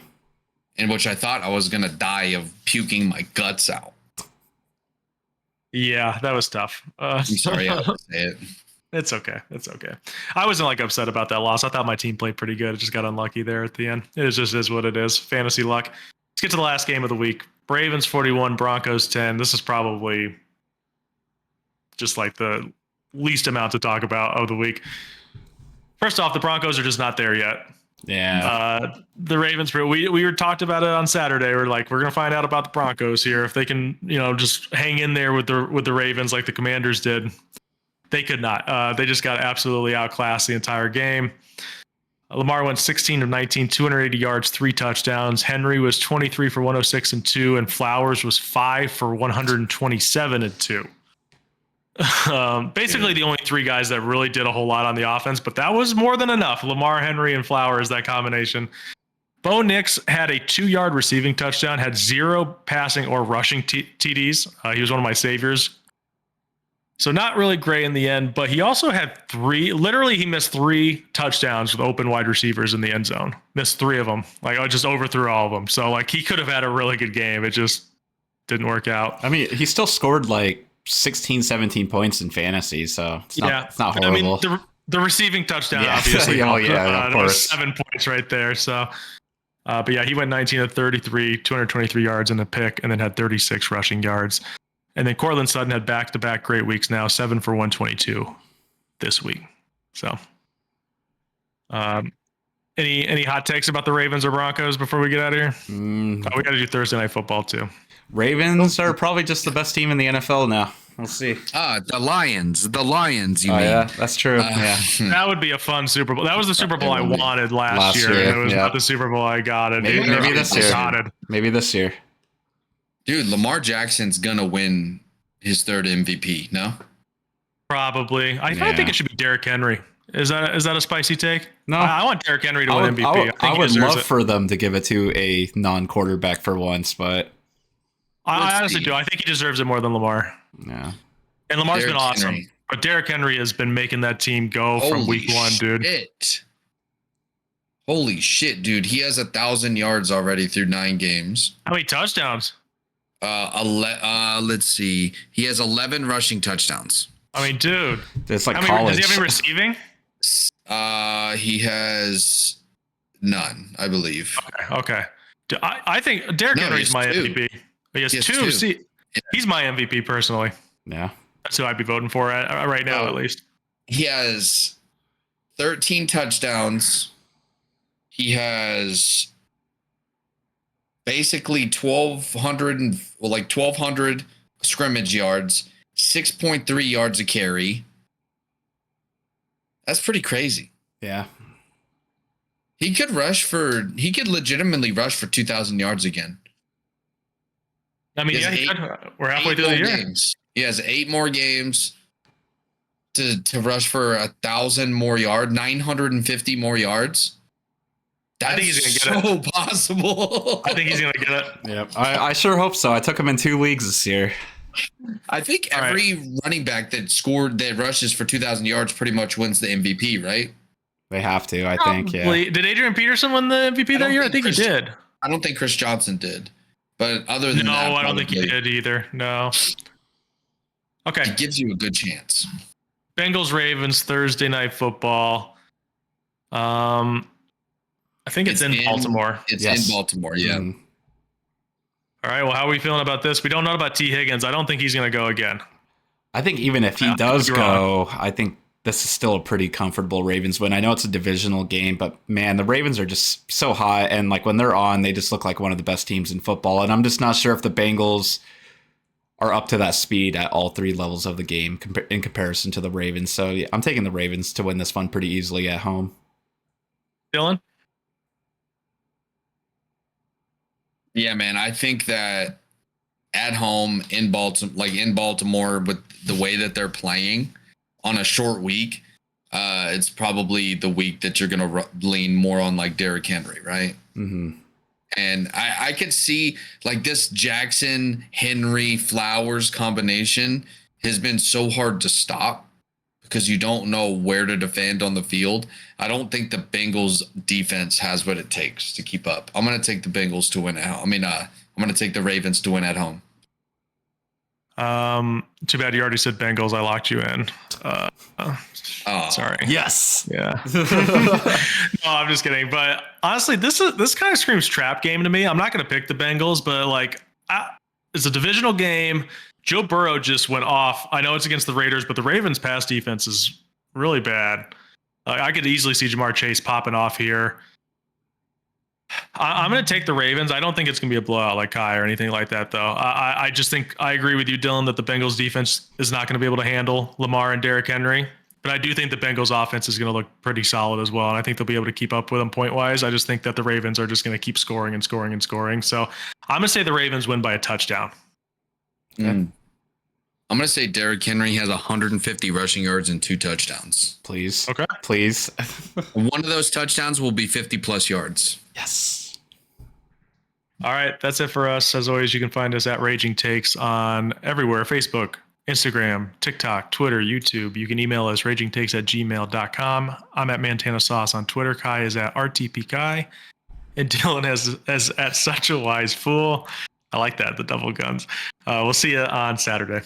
In which I thought I was going to die of puking my guts out. Yeah, that was tough. I'm sorry I had to say it. It's okay. It's okay. I wasn't like upset about that loss. I thought my team played pretty good. It just got unlucky there at the end. It just is what it is. Fantasy luck. Let's get to the last game of the week. Ravens 41, Broncos 10. This is probably just like the least amount to talk about of the week. First off, the Broncos are just not there yet. Yeah. The Ravens, we were talked about it on Saturday. We're like, we're going to find out about the Broncos here. If they can, just hang in there with the Ravens like the Commanders did. They could not. They just got absolutely outclassed the entire game. Lamar went 16 of 19, 280 yards, 3 touchdowns. Henry was 23 for 106 and 2, and Flowers was 5 for 127 and 2. Basically the only 3 guys that really did a whole lot on the offense, but that was more than enough. Lamar, Henry, and Flowers, that combination. Bo Nix had a 2-yard receiving touchdown, had 0 passing or rushing TDs. He was one of my saviors. So not really great in the end, but he also had 3. Literally, he missed 3 touchdowns with open wide receivers in the end zone. Missed 3 of them. Like, I just overthrew all of them. So, like, he could have had a really good game. It just didn't work out. I mean, he still scored like 16, 17 points in fantasy, so it's not horrible. I mean, the receiving touchdown, obviously. Of course. 7 points right there. So, but yeah, he went 19 of 33, 223 yards and a pick, and then had 36 rushing yards. And then Cortland Sutton had back-to-back great weeks now, 7 for 122 this week. So, any hot takes about the Ravens or Broncos before we get out of here? We got to do Thursday Night Football too. Ravens are probably just the best team in the NFL now. We'll see. The Lions, you mean? Yeah, that's true. Yeah, that would be a fun Super Bowl. That was the Super Bowl I wanted last year. And it was not the Super Bowl I got. Maybe this year. Maybe this year. Dude, Lamar Jackson's gonna win his 3rd MVP. No, probably. I think it should be Derrick Henry. Is that a spicy take? No, I want Derrick Henry to win MVP. I would love for them to give it to a non-quarterback for once, but I honestly do. I think he deserves it more than Lamar. Yeah, and Lamar's been awesome, but Derrick Henry has been making that team go from week 1, dude. Holy shit, dude! He has 1,000 yards already through 9 games. How many touchdowns? Let's see. He has 11 rushing touchdowns. I mean, dude, it's like college. Does he have any receiving? He has none, I believe. Okay. I think Derrick Henry's my MVP. He has 2. See, he's my MVP personally. Yeah, that's who I'd be voting for right now, at least. He has 13 touchdowns. He has basically 1,200 scrimmage yards, 6.3 yards a carry. That's pretty crazy. Yeah. He could legitimately rush for 2,000 yards again. I mean, we're halfway through the year. Games. He has 8 more games to rush for 1,000 more yards, 950 more yards. I think he's going to get it. So possible. I think he's going to get it. Yep. I sure hope so. I took him in 2 leagues this year. I think every running back that rushes for 2,000 yards pretty much wins the MVP, right? They have to, I think. Yeah. Did Adrian Peterson win the MVP that year? I think he did. I don't think Chris Johnson did. But other than that, I don't think he did either. No. Okay. It gives you a good chance. Bengals Ravens Thursday Night Football. I think it's in Baltimore. It's in Baltimore, yeah. All right, well, how are we feeling about this? We don't know about T. Higgins. I don't think he's going to go again. I think even if he does go, I think this is still a pretty comfortable Ravens win. I know it's a divisional game, but man, the Ravens are just so hot. And like when they're on, they just look like one of the best teams in football. And I'm just not sure if the Bengals are up to that speed at all 3 levels of the game in comparison to the Ravens. So yeah, I'm taking the Ravens to win this one pretty easily at home. Dylan? Yeah, man, I think that at home in Baltimore with the way that they're playing on a short week, it's probably the week that you're going to lean more on like Derrick Henry, right? Mm-hmm. And I could see like this Jackson, Henry, Flowers combination has been so hard to stop because you don't know where to defend on the field. I don't think the Bengals defense has what it takes to keep up. I'm going to take the Bengals to win at home. I'm going to take the Ravens to win at home. Too bad you already said Bengals. I locked you in. Sorry. Yes. Yeah. No, I'm just kidding. But honestly, this kind of screams trap game to me. I'm not going to pick the Bengals, but like it's a divisional game. Joe Burrow just went off. I know it's against the Raiders, but the Ravens' pass defense is really bad. I could easily see Jamar Chase popping off here. I'm going to take the Ravens. I don't think it's going to be a blowout like Kai or anything like that, though. I just think I agree with you, Dylan, that the Bengals defense is not going to be able to handle Lamar and Derrick Henry. But I do think the Bengals offense is going to look pretty solid as well. And I think they'll be able to keep up with them point wise. I just think that the Ravens are just going to keep scoring and scoring and scoring. So I'm going to say the Ravens win by a touchdown. Okay. I'm going to say Derrick Henry has 150 rushing yards and 2 touchdowns. Please. Okay. Please. One of those touchdowns will be 50 plus yards. Yes. All right. That's it for us. As always, you can find us at Raging Takes on everywhere: Facebook, Instagram, TikTok, Twitter, YouTube. You can email us ragingtakes@gmail.com. I'm at Montana Sauce on Twitter. Kai is at RTP Kai. And Dylan is at Such a Wise Fool. I like that, the double guns. We'll see you on Saturday.